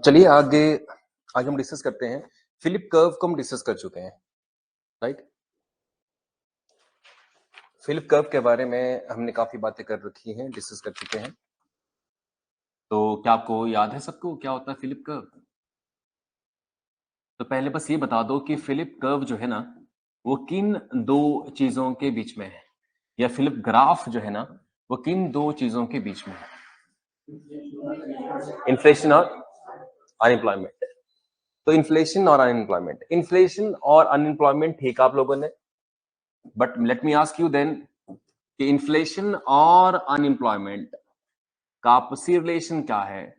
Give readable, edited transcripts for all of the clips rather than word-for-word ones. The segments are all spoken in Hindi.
चलिए आगे आज हम डिस्कस करते हैं। फिलिप कर्व को हम डिस्कस कर चुके हैं, राइट। फिलिप कर्व के बारे में हमने काफी बातें कर रखी हैं, डिस्कस कर चुके हैं। तो क्या आपको याद है सबको क्या होता है फिलिप कर्व? तो पहले बस ये बता दो कि फिलिप कर्व जो है ना वो किन दो चीजों के बीच में है, या फिलिप ग्राफ जो है ना वो किन दो चीजों के बीच में है? इन्फ्लेशन और अनएम्प्लॉयमेंट। तो इन्फ्लेशन और अनएम्प्लॉयमेंट ठीक आप लोगों ने, but let me ask you then कि इन्फ्लेशन और अनएम्प्लॉयमेंट का आपसी रिलेशन क्या है?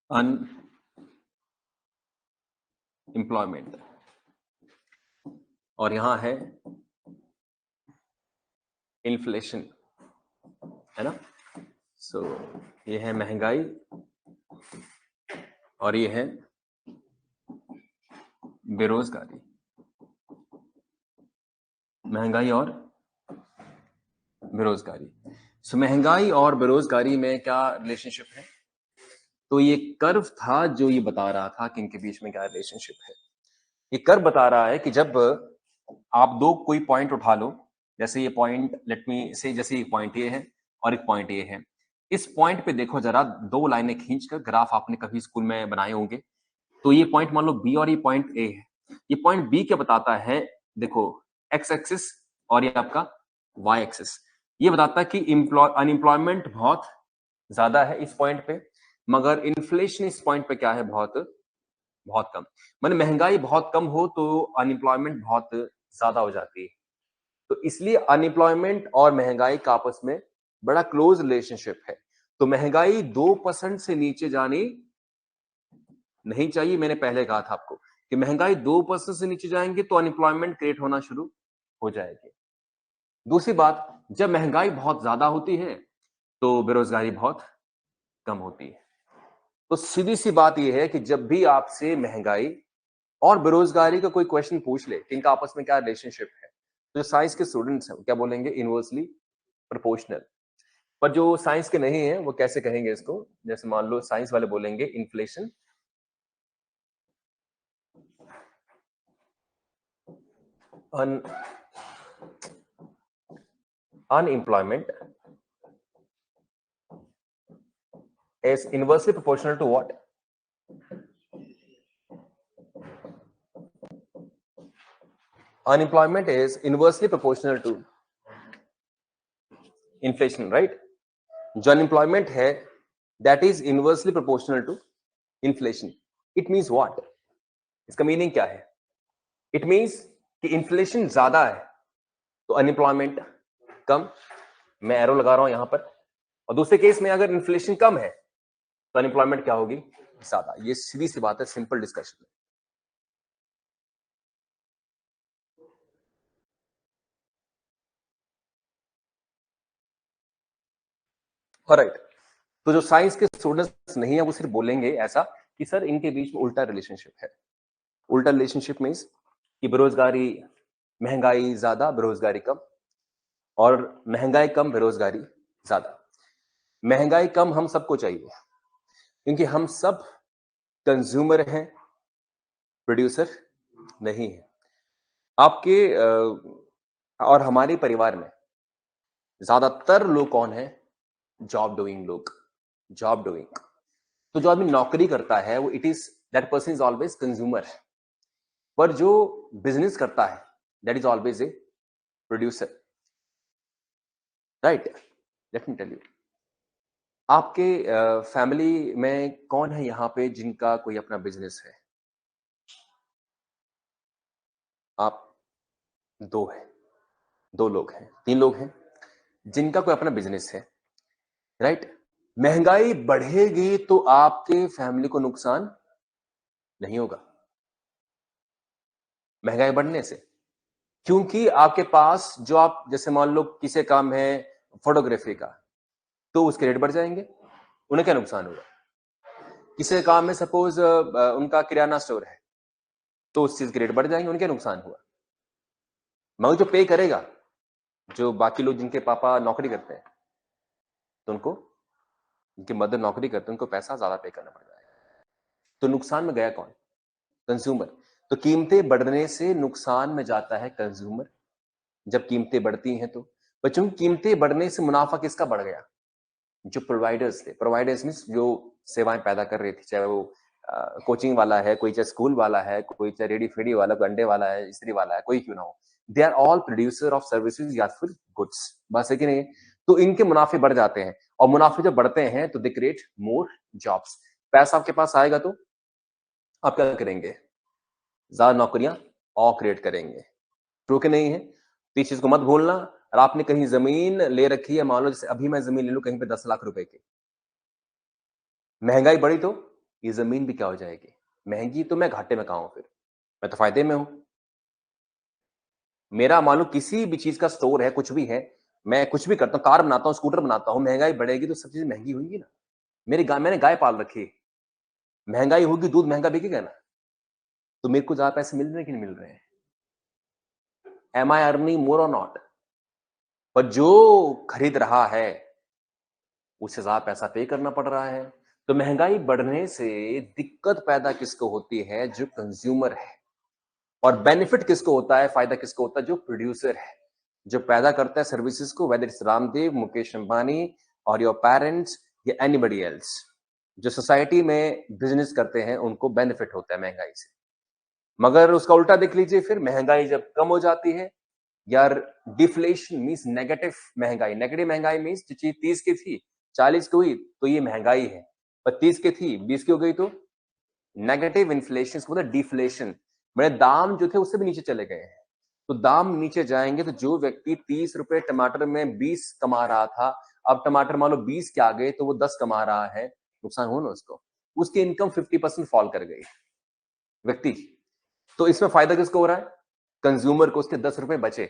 अनएम्प्लॉयमेंट और यहां है इन्फ्लेशन, है ना। सो ये है महंगाई और ये है बेरोजगारी। महंगाई और बेरोजगारी। सो महंगाई और बेरोजगारी में क्या रिलेशनशिप है? तो ये कर्व था जो ये बता रहा था कि इनके बीच में क्या रिलेशनशिप है। ये कर्व बता रहा है कि जब आप दो कोई पॉइंट उठा लो, जैसे ये पॉइंट, लेट मी से, जैसे एक पॉइंट ये है और एक पॉइंट ये है, इस पॉइंट पे देखो जरा, दो लाइनें खींचकर, ग्राफ आपने कभी स्कूल में बनाए होंगे। तो ये पॉइंट मान लो बी और ये पॉइंट ए है। ये पॉइंट बी क्या बताता है? देखो, एक्स एक्सिस और ये आपका वाई एक्सिस, ये बताता है कि अनएम्प्लॉयमेंट बहुत ज्यादा है इस पॉइंट पे, मगर इन्फ्लेशन इस पॉइंट पे क्या है? बहुत बहुत कम। माने महंगाई बहुत कम हो तो अनएम्प्लॉयमेंट बहुत ज्यादा हो जाती है। तो इसलिए अनएम्प्लॉयमेंट और महंगाई का आपस में बड़ा क्लोज रिलेशनशिप है। तो महंगाई 2% से नीचे जानी नहीं चाहिए। मैंने पहले कहा था आपको कि महंगाई 2% से नीचे जाएंगे तो अनएम्प्लॉयमेंट क्रिएट होना शुरू हो जाएगी। दूसरी बात, जब महंगाई बहुत ज्यादा होती है तो बेरोजगारी बहुत कम होती है। तो सीधी सी बात यह है कि जब भी आपसे महंगाई और बेरोजगारी का कोई क्वेश्चन पूछ ले, इनका आपस में क्या रिलेशनशिप है, तो साइंस के स्टूडेंट्स हैं क्या बोलेंगे? Inversely proportional. पर जो साइंस के नहीं है वो कैसे कहेंगे इसको? जैसे मान लो साइंस वाले बोलेंगे inflation unemployment is inversely proportional to what? Unemployment is inversely proportional to inflation, right? जो अनएम्प्लॉयमेंट है that is inversely proportional to inflation. It means what? इसका मीनिंग क्या है? It means कि इन्फ्लेशन ज्यादा है तो अनएम्प्लॉयमेंट कम। मैं एरो लगा रहा हूं यहां पर। और दूसरे केस में अगर इन्फ्लेशन कम है तो अनएम्प्लॉयमेंट क्या होगी? ज्यादा। ये सीधी सी बात है, सिंपल डिस्कशन। ऑलराइट। तो जो साइंस के स्टूडेंट्स नहीं है वो सिर्फ बोलेंगे ऐसा कि सर इनके बीच में उल्टा रिलेशनशिप है। उल्टा रिलेशनशिप मीन्स कि बेरोजगारी, महंगाई ज्यादा बेरोजगारी कम, और महंगाई कम बेरोजगारी ज्यादा। महंगाई कम हम सबको चाहिए क्योंकि हम सब कंज्यूमर हैं, प्रोड्यूसर नहीं है। आपके और हमारे परिवार में ज्यादातर लोग कौन है? जॉब डूइंग लोग। Job doing. तो जो आदमी नौकरी करता है वो, it is that person is always consumer. पर जो बिजनेस करता है that is always a producer, right. Let me tell you, आपके फैमिली में कौन है यहाँ पे जिनका कोई अपना बिजनेस है? आप दो हैं, दो लोग हैं, तीन लोग हैं जिनका कोई अपना बिजनेस है, राइट। महंगाई बढ़ेगी तो आपके फैमिली को नुकसान नहीं होगा महंगाई बढ़ने से, क्योंकि आपके पास जो, आप जैसे मान लो किसी काम है फोटोग्राफी का, तो उसके रेट बढ़ जाएंगे, उन्हें क्या नुकसान होगा? किसी काम में सपोज उनका किराना स्टोर है तो उस चीज के रेट बढ़ जाएंगे, उनके नुकसान हुआ। मगर जो पे करेगा, जो बाकी लोग जिनके पापा नौकरी करते हैं, तो उनको, जिनकी मदर नौकरी करते हैं, उनको पैसा ज्यादा पे करना पड़ जाएगा। तो नुकसान में गया कौन? कंज्यूमर। तो कीमतें बढ़ने से नुकसान में जाता है कंज्यूमर, जब कीमतें बढ़ती हैं तो। बच्चों, कीमतें बढ़ने से मुनाफा किसका बढ़ गया? जो प्रोवाइडर्स थे। प्रोवाइडर्स मीन्स जो सेवाएं पैदा कर रही थी, चाहे वो कोचिंग वाला है, कोई चाहे स्कूल वाला है, कोई चाहे रेडी फेडी वाला, कोई अंडे वाला है, इस्त्री वाला है, कोई क्यों ना हो, they are all producer of services या फिर गुड्स। बस है कि नहीं? तो इनके मुनाफे बढ़ जाते हैं, और मुनाफे जब बढ़ते हैं तो दे क्रिएट मोर जॉब्स। पैसा आपके पास आएगा तो आप क्या करेंगे? ज्यादा नौकरियां और क्रिएट करेंगे। ट्रू कि नहीं है? तो इस चीज को मत भूलना। और आपने कहीं जमीन ले रखी है, मान लो जैसे अभी मैं जमीन ले लूं कहीं पे 10 लाख रुपए की, महंगाई बढ़ी तो ये जमीन भी क्या हो जाएगी? महंगी। तो मैं घाटे में कहां हूं फिर? मैं तो फायदे में हूं। मेरा मान लो किसी भी चीज का स्टोर है, कुछ भी है, मैं कुछ भी करता हूं, कार बनाता हूं, स्कूटर बनाता हूं, महंगाई बढ़ेगी तो सब चीजें महंगी होंगी ना। मैंने गाय पाल रखी है, महंगाई होगी, दूध महंगा बिकेगा ना। तो मेरे को ज्यादा पैसे मिल रहे हैं कि नहीं मिल रहे हैं? एम आई अर्निंग मोर और नॉट? पर जो खरीद रहा है उसे ज्यादा पैसा पे करना पड़ रहा है। तो महंगाई बढ़ने से दिक्कत पैदा किसको होती है? जो कंज्यूमर है। और बेनिफिट किसको होता है? फायदा किसको होता है? जो प्रोड्यूसर है, जो पैदा करता है सर्विसेज को, वेदर इट्स रामदेव, मुकेश अंबानी और योर पेरेंट्स या एनीबडी एल्स। जो सोसाइटी में बिजनेस करते हैं उनको बेनिफिट होता है महंगाई से। मगर उसका उल्टा देख लीजिए, फिर महंगाई जब कम हो जाती है, यार, डिफ्लेशन मींस नेगेटिव महंगाई। नेगेटिव महंगाई मींस जो चीज 30 की थी 40 की हुई तो ये महंगाई है, पर 30 की थी 20 की हो गई तो नेगेटिव इन्फ्लेशन, मतलब डिफ्लेशन। मेरे दाम जो थे उससे भी नीचे चले गए हैं। तो दाम नीचे जाएंगे तो जो व्यक्ति 30 रुपए टमाटर में 20 कमा रहा था, अब टमाटर मान लो 20 के आ गए तो वो 10 कमा रहा है, नुकसान हुआ ना उसको। उसकी इनकम 50% फॉल कर गई व्यक्ति की। तो इसमें फायदा किसको हो रहा है? कंज्यूमर को, उसके 10 रुपए बचे।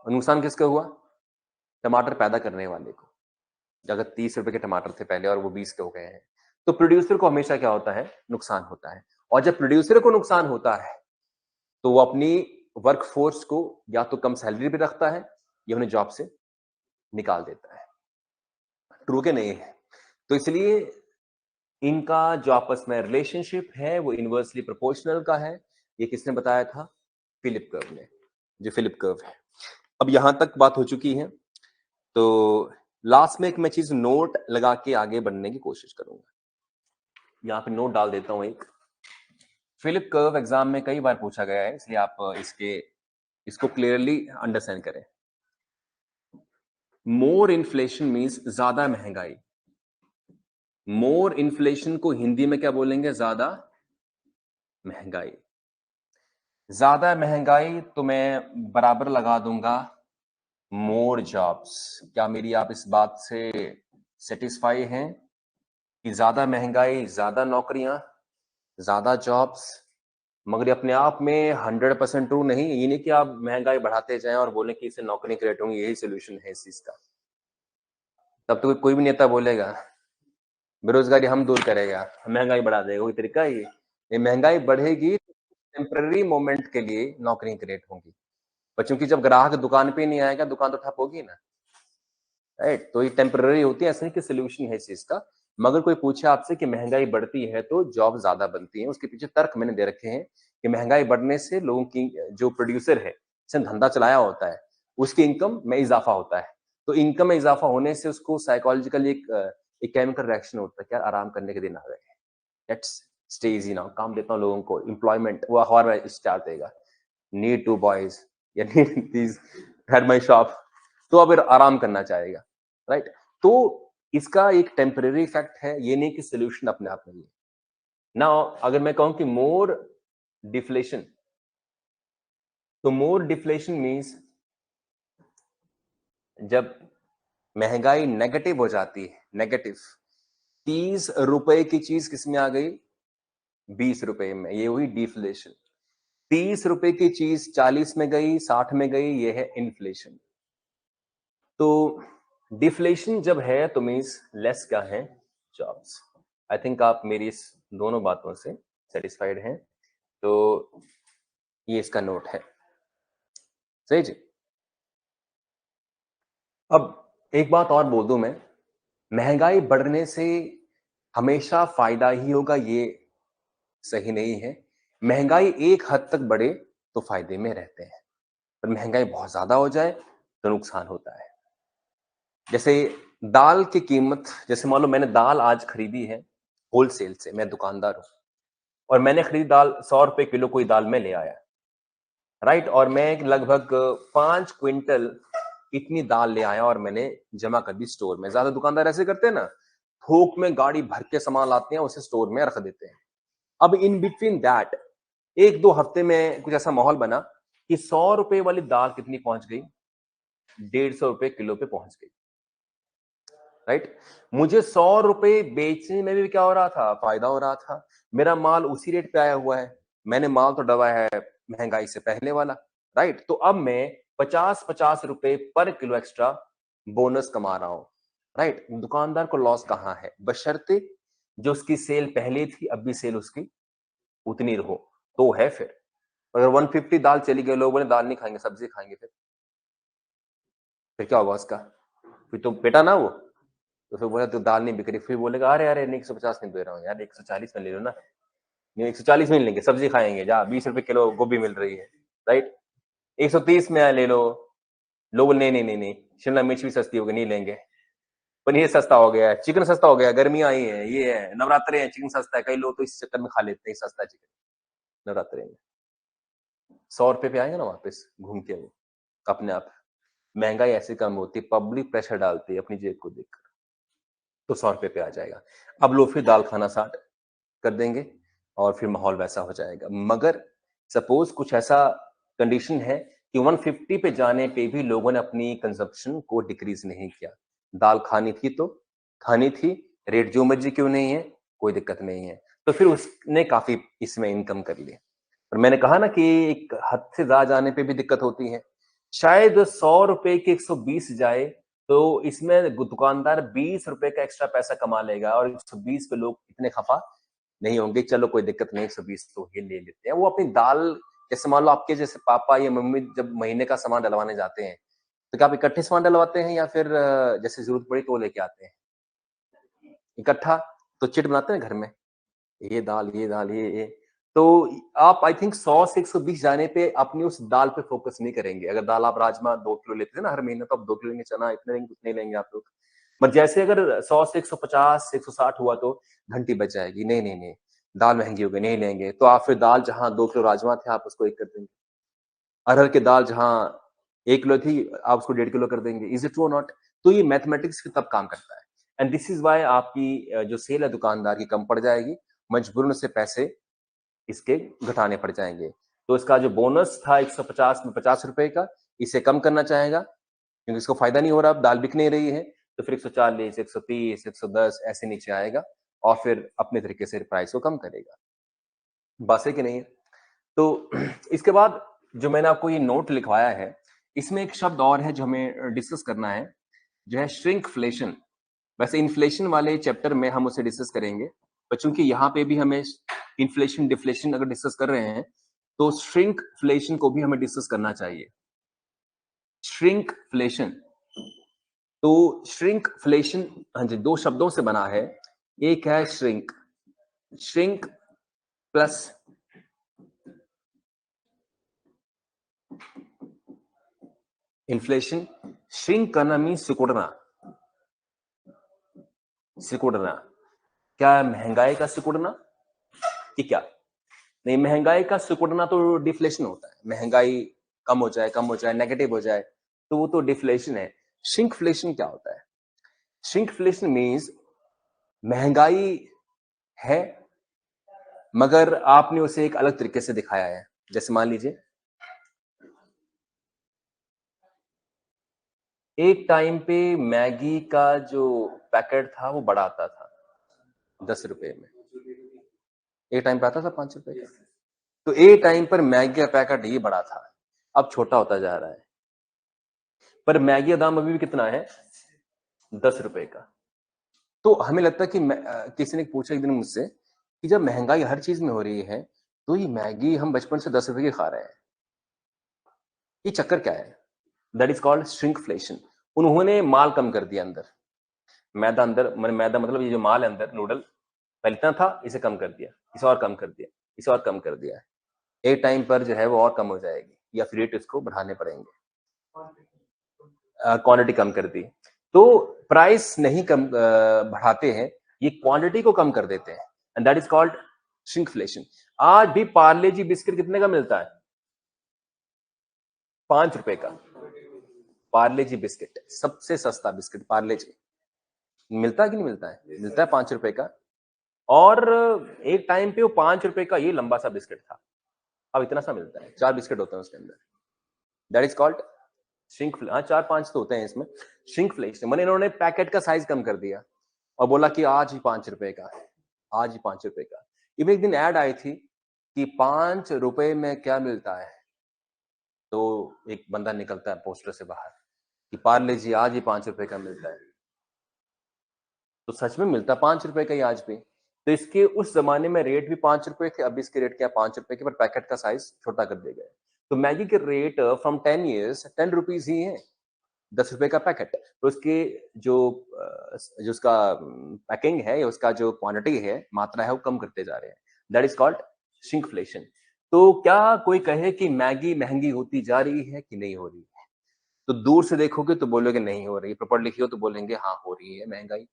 और नुकसान किसका हुआ? टमाटर पैदा करने वाले को। अगर 30 रुपए के टमाटर थे पहले और वो 20 के हो गए हैं, तो प्रोड्यूसर को हमेशा क्या होता है? नुकसान होता है। और जब प्रोड्यूसर को नुकसान होता है तो वो अपनी वर्कफोर्स को या तो कम सैलरी पे रखता है या उन्हें जॉब से निकाल देता है। ट्रू के नहीं है? तो इसलिए इनका जो आपस में रिलेशनशिप है वो इनवर्सली प्रोपोर्शनल का है। ये किसने बताया था? फिलिप कर्व ने, जो फिलिप कर्व है। अब यहां तक बात हो चुकी है, तो लास्ट में एक मैं चीज नोट लगा के आगे बढ़ने की कोशिश करूंगा। यहाँ पे नोट डाल देता हूं एक। फिलिप कर्व एग्जाम में कई बार पूछा गया है, इसलिए आप इसको क्लियरली अंडरस्टैंड करें। मोर इन्फ्लेशन मीन्स ज्यादा महंगाई। मोर इन्फ्लेशन को हिंदी में क्या बोलेंगे? ज्यादा महंगाई। ज्यादा महंगाई तो मैं बराबर लगा दूंगा मोर जॉब्स। क्या मेरी आप इस बात से सेटिस्फाई हैं कि ज्यादा महंगाई, ज्यादा नौकरियां, ज्यादा जॉब्स? मगर ये अपने आप में 100% ट्रू नहीं। ये नहीं कि आप महंगाई बढ़ाते जाएं और बोलें कि इससे नौकरी क्रिएट होंगी, यही सोल्यूशन है इस चीज का। तब तो कोई भी नेता बोलेगा बेरोजगारी हम दूर करेगा, महंगाई बढ़ा देगा, कोई तरीका है ये महंगाई बढ़ेगी टेम्पररी मोमेंट के लिए नौकरी क्रिएट होंगी। पर चूंकि जब ग्राहक दुकान पे नहीं आएगा, दुकान तो ठप होगी ना, राइट? तो ये टेम्पररी होती है, ऐसा नहीं कि सोल्यूशन है इस चीज का। मगर कोई पूछे आपसे कि महंगाई बढ़ती है तो जॉब ज्यादा बनती है, उसके पीछे तर्क मैंने दे रखे हैं कि महंगाई बढ़ने से लोगों की, जो प्रोड्यूसर है जिसने धंधा चलाया होता है, उसकी इनकम में इजाफा होता है। तो इनकम में इजाफा होने से उसको साइकोलॉजिकली एक केमिकल रिएक्शन होता है कि यार आराम करने के दिन आ गए, लेट्स स्टे इजी नाउ, काम देता हूँ लोगों को, एम्प्लॉयमेंट वो अखबार में स्टार्ट देगा, नीड टू बॉयज या need this at my shop, तो अब आराम करना चाहेगा, राइट? तो इसका एक टेम्परेरी इफेक्ट है, ये नहीं कि सोल्यूशन अपने आप में। ना अगर मैं कहूं कि मोर डिफ्लेशन, तो मोर डिफ्लेशन मींस जब महंगाई नेगेटिव हो जाती है, नेगेटिव, 30 रुपए की चीज किसमें आ गई? 20 रुपए में, ये हुई डिफ्लेशन। 30 रुपए की चीज 40 में गई, 60 में गई, ये है इन्फ्लेशन। तो डिफ्लेशन जब है तो मीन्स लेस क्या है? जॉब्स। आई थिंक आप मेरी इस दोनों बातों से सेटिस्फाइड हैं। तो ये इसका नोट है। सही जी। अब एक बात और बोल दूं मैं, महंगाई बढ़ने से हमेशा फायदा ही होगा ये सही नहीं है। महंगाई एक हद तक बढ़े तो फायदे में रहते हैं, पर महंगाई बहुत ज्यादा हो जाए तो नुकसान होता है। जैसे दाल की कीमत, जैसे मान लो मैंने दाल आज खरीदी है होलसेल से, मैं दुकानदार हूं और मैंने खरीदी दाल 100 रुपए किलो, कोई दाल में ले आया, राइट, और मैं लगभग 5 क्विंटल इतनी दाल ले आया और मैंने जमा कर दी स्टोर में। ज्यादा दुकानदार ऐसे करते हैं ना, थोक में गाड़ी भर के सामान लाते हैं, उसे स्टोर में रख देते हैं। अब इन बिटवीन दैट 1-2 हफ्ते में कुछ ऐसा माहौल बना कि 100 रुपए वाली दाल कितनी पहुंच गई, 150 रुपए किलो पे पहुंच गई, राइट। मुझे 100 रुपए बेचने में भी क्या हो रहा था, फायदा हो रहा था। मेरा माल उसी रेट पे आया हुआ है, मैंने माल तो डलवाया है महंगाई से पहले वाला, राइट। तो अब मैं 50-50 रुपए पर किलो एक्स्ट्रा बोनस कमा रहा हूं, राइट। दुकानदार को लॉस कहां है, बशर्ते जो उसकी सेल पहले थी अब भी सेल उसकी उतनी रहो तो है। फिर अगर 150 दाल चली गई, लोग बोले दाल नहीं खाएंगे सब्जी खाएंगे, फिर क्या होगा उसका, फिर तो बेटा ना वो, तो फिर बोला तो दाल नहीं बिक रही, फिर बोलेगा अरे अरे नहीं 150 नहीं दे रहा हूँ यार, 140 में ले लो ना। नहीं 140 में नहीं लेंगे, सब्जी खाएंगे, जा 20 रुपए किलो गोभी मिल रही है, राइट। 130 में ले लो, लोग नहीं नहीं नहीं नहीं, शिमला मिर्च भी सस्ती हो गई नहीं लेंगे, पनीर सस्ता हो गया, चिकन सस्ता हो गया, गर्मी आई है, ये है नवरात्रे हैं, चिकन सस्ता है, कई लोग तो इस चक्कर में खा लेते हैं सस्ता चिकन नवरात्रे में। 100 रुपए पे आएगा ना वापस घूम के वो अपने आप। महंगाई ऐसे कम होती, पब्लिक प्रेशर डालती है अपनी जेब को देखकर, तो 100 रुपए पे आ जाएगा। अब लोग फिर दाल खाना स्टार्ट कर देंगे और फिर माहौल वैसा हो जाएगा। मगर सपोज कुछ ऐसा कंडीशन है कि 150 पे जाने पे भी लोगों ने अपनी कंजप्शन को डिक्रीज नहीं किया, दाल खानी थी तो खानी थी, रेट जो मर्जी क्यों नहीं है, कोई दिक्कत नहीं है, तो फिर उसने काफी इसमें इनकम कर ली। और मैंने कहा ना कि एक हद से ज्यादा जाने पे भी दिक्कत होती है। शायद 100 रुपए की 120 जाए तो इसमें दुकानदार 20 रुपए का एक्स्ट्रा पैसा कमा लेगा और 120 पे लोग इतने खफा नहीं होंगे, चलो कोई दिक्कत नहीं 120 तो ये ले लेते हैं। वो अपनी दाल, जैसे मान लो आपके जैसे पापा या मम्मी जब महीने का सामान डलवाने जाते हैं तो क्या आप इकट्ठे सामान डलवाते हैं या फिर जैसे जरूरत पड़ी तो लेके आते हैं इकट्ठा, तो चिट बनाते हैं घर में, ये दाल ये, तो आप आई थिंक 100 से 120 जाने पे अपनी उस दाल पे फोकस नहीं करेंगे। अगर दाल आप राजमा 2 किलो लेते थे ना हर महीने, तो आप 2 किलो लेंगे, चना इतने लेंगे उतने लेंगे आप लोग। बट जैसे अगर 100 से 150 160 हुआ तो घंटी बच जाएगी, नहीं नहीं नहीं दाल महंगी हो गई नहीं लेंगे, तो आप फिर दाल जहां 2 किलो राजमा थे आप उसको 1 कर देंगे, अरहर की दाल जहां 1 किलो थी आप उसको 1.5 किलो कर देंगे। Is it true not? तो ये मैथमेटिक्स तब काम करता है। एंड दिस इज वाई आपकी जो सेल है दुकानदार की कम पड़ जाएगी, मजबूरन से पैसे इसके घटाने पड़ जाएंगे। तो इसका जो बोनस था 150 में 50 रुपए का, इसे कम करना चाहेगा क्योंकि इसको फायदा नहीं हो रहा, अब दाल बिक नहीं रही है, तो फिर 140 130 110 ऐसे नीचे आएगा और फिर अपने तरीके से प्राइस को कम करेगा। बस है कि नहीं है? तो इसके बाद जो मैंने आपको ये नोट लिखवाया है, इसमें एक शब्द और है जो हमें डिस्कस करना है, जो है श्रिंकफ्लेशन। वैसे इन्फ्लेशन वाले चैप्टर में हम उसे डिस्कस करेंगे, पर चूंकि यहाँ पे भी हमें इन्फ्लेशन डिफ्लेशन अगर डिस्कस कर रहे हैं तो श्रिंकफ्लेशन को भी हमें डिस्कस करना चाहिए। श्रिंकफ्लेशन, तो श्रिंकफ्लेशन, हाँ जी, दो शब्दों से बना है। एक है shrink, shrink plus inflation. Shrink करना मीन सिकुड़ना, सिकुड़ना। क्या महंगाई का सिकुड़ना कि क्या? नहीं, महंगाई का सिकुड़ना तो डिफ्लेशन होता है, महंगाई कम हो जाए नेगेटिव हो जाए तो वो तो डिफ्लेशन है। श्रिंकफ्लेशन क्या होता है? श्रिंकफ्लेशन मीन्स महंगाई है मगर आपने उसे एक अलग तरीके से दिखाया है। जैसे मान लीजिए एक टाइम पे मैगी का जो पैकेट था वो बड़ा आता था 10 रुपए में, एक टाइम पे आता था 5 रुपए का। तो एक टाइम पर मैगी का पैकेट ये बड़ा था, अब छोटा होता जा रहा है, पर मैगी का दाम अभी भी कितना है, 10 रुपए का। तो हमें लगता है कि किसी ने पूछा एक दिन मुझसे कि जब महंगाई हर चीज में हो रही है तो ये मैगी हम बचपन से 10 रुपए की खा रहे हैं, ये चक्कर क्या है? That is called shrinkflation. उन्होंने माल कम कर दिया अंदर, मैदा अंदर, मैदा मतलब ये जो माल है अंदर, नूडल पहले इतना था, इसे कम कर दिया, इसे और कम कर दिया, इसे और कम कर दिया। एक टाइम पर जो है वो और कम हो जाएगी, या फिर रेट इसको बढ़ाने पड़ेंगे, क्वांटिटी कम कर दी। तो प्राइस नहीं कम बढ़ाते हैं, ये क्वांटिटी को कम कर देते हैं, and that is called shrinkflation. आज भी पार्ले जी बिस्किट कितने का मिलता है? 5 रुपए का। पार्ले जी बिस्किट सबसे सस्ता बिस्किट, पार्ले जी मिलता है कि नहीं मिलता है? मिलता है 5 रुपए का। और एक टाइम पे वो 5 रुपए का ये लंबा सा बिस्किट था, अब इतना सा मिलता है, 4 बिस्किट होते हैं उसके अंदर। दैट इज कॉल्ड श्रिंक, हाँ 4-5 तो होते हैं इसमें। श्रिंकफ्लेशन मैंने, इन्होंने पैकेट का साइज कम कर दिया और बोला कि आज ही 5 रुपए का है, आज ही 5 रुपए का। इवन एक दिन ऐड आई थी कि 5 रुपए में क्या मिलता है, तो एक बंदा निकलता है पोस्टर से बाहर कि पार्ले जी आज ही 5 रुपए का मिलता है। तो सच में मिलता 5 रुपए का ही आज भी। तो इसके उस जमाने में रेट भी 5 रुपए थे, अब इसके रेट क्या 5 रुपए के, पर पैकेट का साइज छोटा कर दिया गया। तो मैगी के रेट फ्रॉम 10 ईयर्स 10 रुपीज ही है, 10 रुपए का पैकेट। तो उसके जो जो उसका पैकिंग है या उसका जो क्वांटिटी है, मात्रा है, वो कम करते जा रहे हैं। That is called shrinkflation. तो क्या कोई कहे कि मैगी महंगी होती जा रही है कि नहीं हो रही है? तो दूर से देखोगे तो बोलोगे नहीं हो रही, प्रॉपर लिखी हो तो बोलेंगे हाँ हो रही है महंगाई,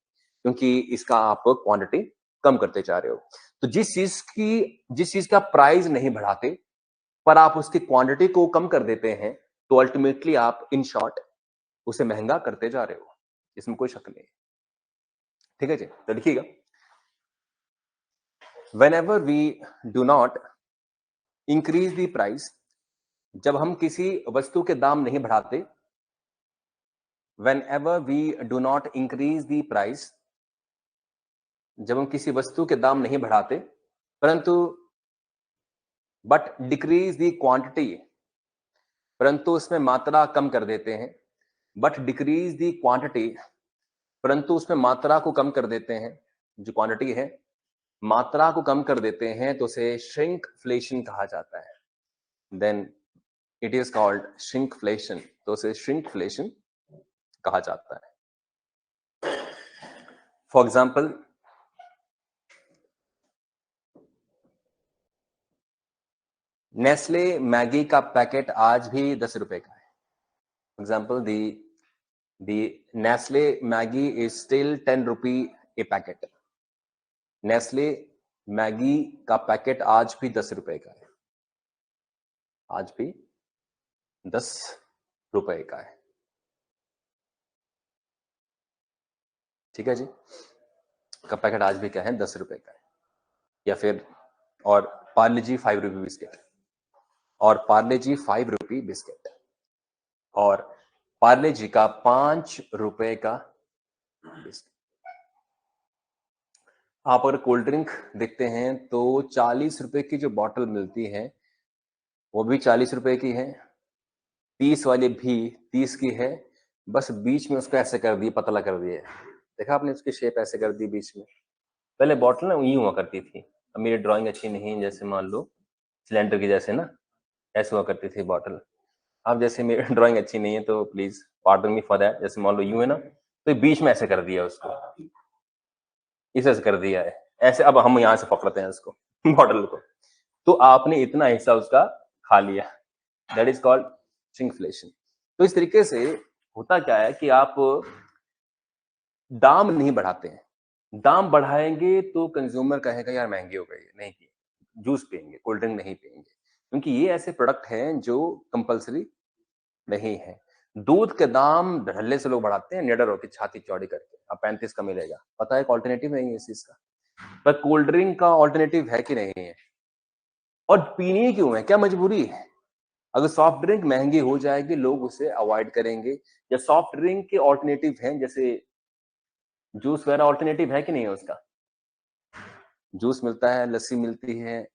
क्योंकि इसका आप क्वांटिटी कम करते जा रहे हो। तो जिस चीज का प्राइस नहीं बढ़ाते पर आप उसकी क्वांटिटी को कम कर देते हैं, तो अल्टीमेटली आप इन शॉर्ट उसे महंगा करते जा रहे हो, इसमें कोई शक नहीं। ठीक है जी, तो लिखिएगा, whenever we do not increase the price, जब हम किसी वस्तु के दाम नहीं बढ़ाते, whenever we do not increase the price, जब हम किसी वस्तु के दाम नहीं बढ़ाते, परंतु बट डिक्रीज द क्वांटिटी, परंतु उसमें मात्रा कम कर देते हैं, बट डिक्रीज द क्वांटिटी, परंतु उसमें मात्रा को कम कर देते हैं, जो क्वांटिटी है मात्रा को कम कर देते हैं, तो उसे श्रिंकफ्लेशन कहा जाता है। Then it is called shrinkflation, तो उसे श्रिंकफ्लेशन कहा जाता है। फॉर एग्जाम्पल, नेस्ले मैगी का पैकेट आज भी 10 रुपए का है। For example, the Nestle Maggi is still 10 rupee a packet. Nestle Maggi का पैकेट आज भी 10 रुपए का है, आज भी 10 रुपए का है। ठीक है जी, का पैकेट आज भी क्या है, 10 रुपए का है। या फिर, और पार्ले जी 5 रुपी बिस्किट, और पार्ले जी 5 रुपी बिस्किट, और पार्ले जी का 5 रुपए का बिस्किट। आप अगर कोल्ड ड्रिंक देखते हैं तो 40 रुपए की जो बॉटल मिलती है वो भी 40 रुपए की है, 30 वाली भी 30 की है, बस बीच में उसको ऐसे कर दिए, पतला कर दिए। देखा आपने उसकी शेप ऐसे कर दी बीच में। पहले बॉटल ना यूं हुआ करती थी, अब मेरी ड्राइंग अच्छी नहीं है, जैसे मान लो सिलेंडर की जैसे ना, ऐसे हुआ करती थी बॉटल। अब जैसे मेरी ड्राइंग अच्छी नहीं है तो please pardon me for that. जैसे मान लो यूं है ना, तो बीच में ऐसे कर दिया उसको, इसे ऐसे कर दिया है ऐसे, अब हम यहाँ से पकड़ते हैं उसको बॉटल को, तो आपने इतना हिस्सा उसका खा लिया। That is called shrinkflation. तो इस तरीके से होता क्या है कि आप दाम नहीं बढ़ाते हैं। दाम बढ़ाएंगे तो कंज्यूमर कहेगा यार महंगी हो गई है, नहीं पिए जूस पियेंगे, कोल्ड ड्रिंक नहीं पियेंगे, क्योंकि ये ऐसे प्रोडक्ट हैं जो कंपलसरी नहीं है। दूध के दाम धड़ल्ले से लोग बढ़ाते हैं, निडर होकर छाती चौड़ी करके, अब 35 का मिलेगा, पता है ऑल्टरनेटिव नहीं है इस चीज का। पर कोल्ड ड्रिंक का ऑल्टरनेटिव है कि नहीं है, और पीनी क्यों है, क्या मजबूरी है? अगर सॉफ्ट ड्रिंक महंगी हो जाएगी लोग उसे अवॉइड करेंगे, या सॉफ्ट ड्रिंक के ऑल्टरनेटिव हैं जैसे जूस वगैरह, ऑल्टरनेटिव है कि नहीं है उसका? जूस मिलता है, लस्सी मिलती है,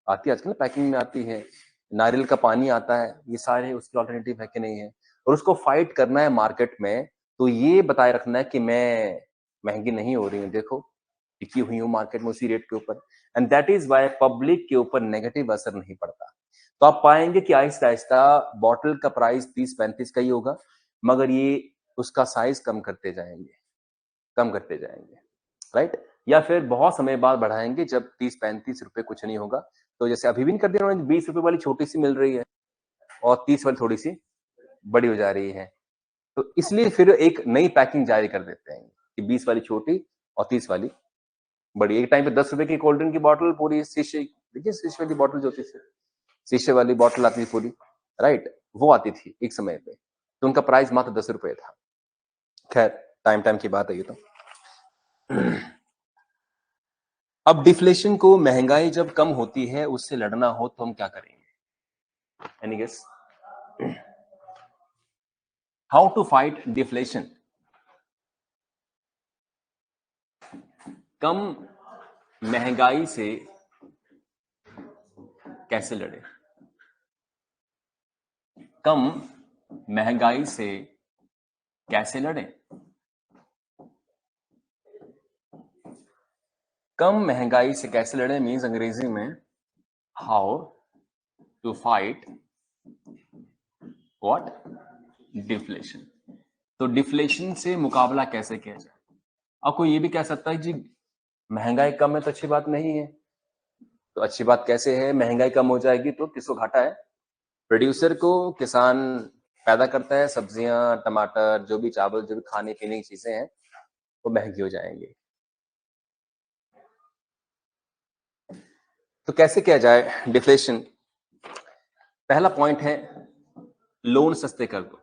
आती है आजकल पैकिंग में आती है, नारियल का पानी आता है, ये सारे उसके ऑल्टरनेटिव है कि नहीं है? और उसको फाइट करना है मार्केट में, तो ये बताए रखना है कि मैं महंगी नहीं हो रही हूँ, देखो टिकी हुई हूँ मार्केट में उसी रेट के ऊपर, and that is why public के ऊपर नेगेटिव असर नहीं पड़ता। तो आप पाएंगे कि आहिस्ता आहिस्ता बॉटल का प्राइस 30-35 का ही होगा, मगर ये उसका साइज कम करते जाएंगे, कम करते जाएंगे, राइट? या फिर बहुत समय बाद बढ़ाएंगे जब 30-35 रुपए कुछ नहीं होगा। तो जैसे अभी भी नहीं कर दिया उन्होंने, 20 रुपए वाली छोटी सी मिल रही है और 30 वाली थोड़ी सी बड़ी हो जा रही है, तो इसलिए फिर एक नई पैकिंग जारी कर देते हैं कि 20 वाली छोटी और 30 वाली बड़ी। एक टाइम पे 10 रुपए की कोल्ड ड्रिंक की बॉटल पूरी शीशे, देखिए शीशे वाली बॉटल जो होती थी, शीशे वाली बॉटल आती थी पूरी, राइट? वो आती थी एक समय पे, तो उनका प्राइस मात्र 10 रुपए था। खैर, टाइम टाइम की बात है ये तो। अब डिफ्लेशन को, महंगाई जब कम होती है उससे लड़ना हो तो हम क्या करेंगे? Any guess? How to fight deflation? कम महंगाई से कैसे लड़े? कम महंगाई से कैसे लड़े? कम महंगाई से कैसे लड़े मीन्स अंग्रेजी में how to fight what? Deflation. तो डिफ्लेशन से मुकाबला कैसे किया जाए? अब कोई ये भी कह सकता है जी महंगाई कम है तो अच्छी बात नहीं है, तो अच्छी बात कैसे है? महंगाई कम हो जाएगी तो किसको घाटा है? प्रोड्यूसर को। किसान पैदा करता है सब्जियां, टमाटर, जो भी चावल, जो भी खाने पीने की चीजें हैं वो महंगी हो जाएंगी। तो कैसे किया जाए डिफ्लेशन? पहला पॉइंट है लोन सस्ते कर दो।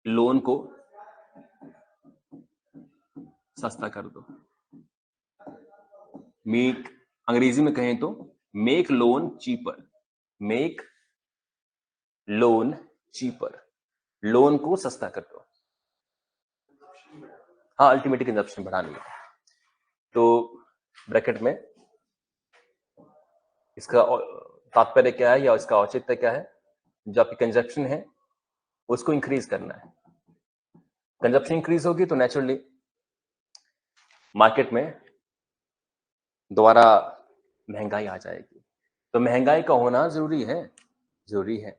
लोन को सस्ता कर दो। मेक, अंग्रेजी में कहें तो make loan cheaper. Make loan cheaper, loan को सस्ता कर दो। हाँ, अल्टीमेट कंजप्शन बढ़ानी है। तो ब्रैकेट में इसका तात्पर्य क्या है या इसका औचित्य क्या है? जो आपकी कंजप्शन है उसको इंक्रीज करना है। कंजप्शन इंक्रीज होगी तो नेचुरली मार्केट में दोबारा महंगाई आ जाएगी। तो महंगाई का होना जरूरी है, जरूरी है।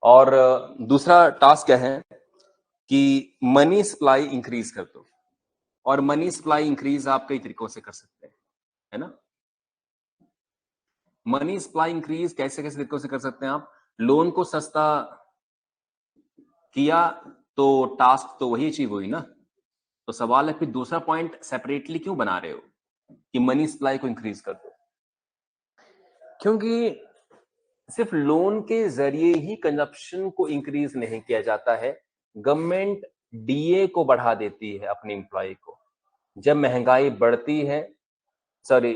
और दूसरा टास्क क्या है कि मनी सप्लाई इंक्रीज कर दो। और मनी सप्लाई इंक्रीज आप कई तरीकों से कर सकते हैं, है ना? मनी सप्लाई इंक्रीज कैसे कैसे तरीकों से कर सकते हैं आप? लोन को सस्ता किया तो टास्क तो वही अचीव हुई ना। तो सवाल है फिर दूसरा पॉइंट सेपरेटली क्यों बना रहे हो कि मनी सप्लाई को इंक्रीज कर दो? क्योंकि सिर्फ लोन के जरिए ही कंजप्शन को इंक्रीज नहीं किया जाता है। गवर्नमेंट डीए को बढ़ा देती है अपने एम्प्लॉय को। जब महंगाई बढ़ती है, सॉरी,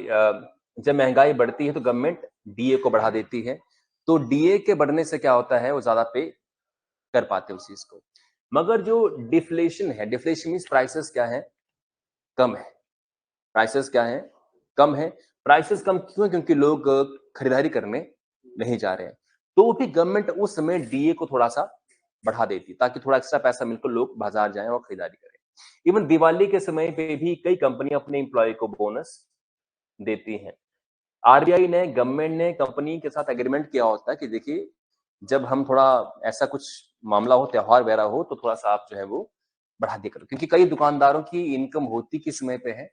जब महंगाई बढ़ती है तो गवर्नमेंट डीए को बढ़ा देती है। तो डीए के बढ़ने से क्या होता है, वो ज्यादा पे कर पाते उस चीज को। मगर जो डिफ्लेशन है, डिफ्लेशन मींस प्राइसेस क्या है? कम है। प्राइसेस क्या है? कम है। प्राइसेस कम क्यों है? क्योंकि लोग खरीदारी करने नहीं जा रहे हैं। तो भी गवर्नमेंट उस समय डीए को थोड़ा सा बढ़ा देती ताकि थोड़ा एक्स्ट्रा पैसा मिलकर लोग बाजार जाएं और खरीदारी करें। इवन दिवाली के समय पे भी कई कंपनियां अपने एम्प्लॉय को बोनस देती हैं। आरबीआई ने, गवर्नमेंट ने कंपनी के साथ एग्रीमेंट किया होता है कि देखिए जब हम थोड़ा ऐसा कुछ मामला हो, त्योहार वगैरह हो, तो थोड़ा सा आप जो है वो बढ़ा दिया करो। क्योंकि कई दुकानदारों की इनकम होती किस समय पे है?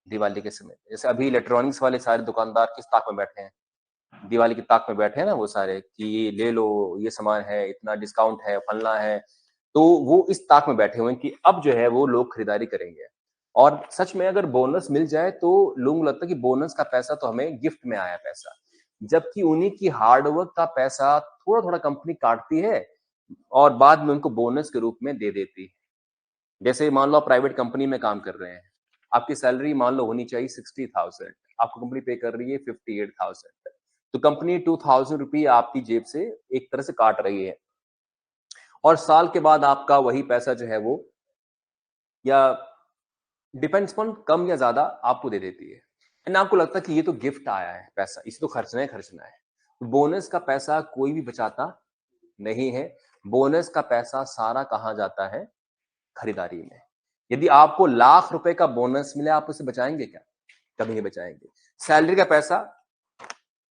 दिवाली के समय। जैसे अभी इलेक्ट्रॉनिक्स वाले सारे दुकानदार किस ताक में बैठे हैं? दिवाली की ताक में बैठे हैं ना वो सारे, कि ये ले लो, ये सामान है, इतना डिस्काउंट है, फलना है। तो वो इस ताक में बैठे हुए हैं कि अब जो है वो लोग खरीदारी करेंगे। और सच में अगर बोनस मिल जाए तो लोगों को लगता है कि बोनस का पैसा तो हमें गिफ्ट में आया पैसा, जबकि उन्हीं की हार्डवर्क का पैसा थोड़ा थोड़ा कंपनी काटती है और बाद में उनको बोनस के रूप में दे देती है। जैसे मान लो आप प्राइवेट कंपनी में काम कर रहे हैं, आपकी सैलरी मान लो होनी चाहिए 60,000, आपको कंपनी पे कर रही है 58,000, तो कंपनी 2,000 रुपये आपकी जेब से एक तरह से काट रही है। और साल के बाद आपका वही पैसा जो है वो, या डिपेंड्स ऑन, कम या ज्यादा आपको दे देती है। एंड आपको लगता है कि ये तो गिफ्ट आया है पैसा, इसे तो खर्चना है, खर्चना है। तो बोनस का पैसा कोई भी बचाता नहीं है। बोनस का पैसा सारा कहाँ जाता है? खरीदारी में। यदि आपको लाख रुपए का बोनस मिले, आप उसे बचाएंगे क्या? कभी नहीं बचाएंगे। सैलरी का पैसा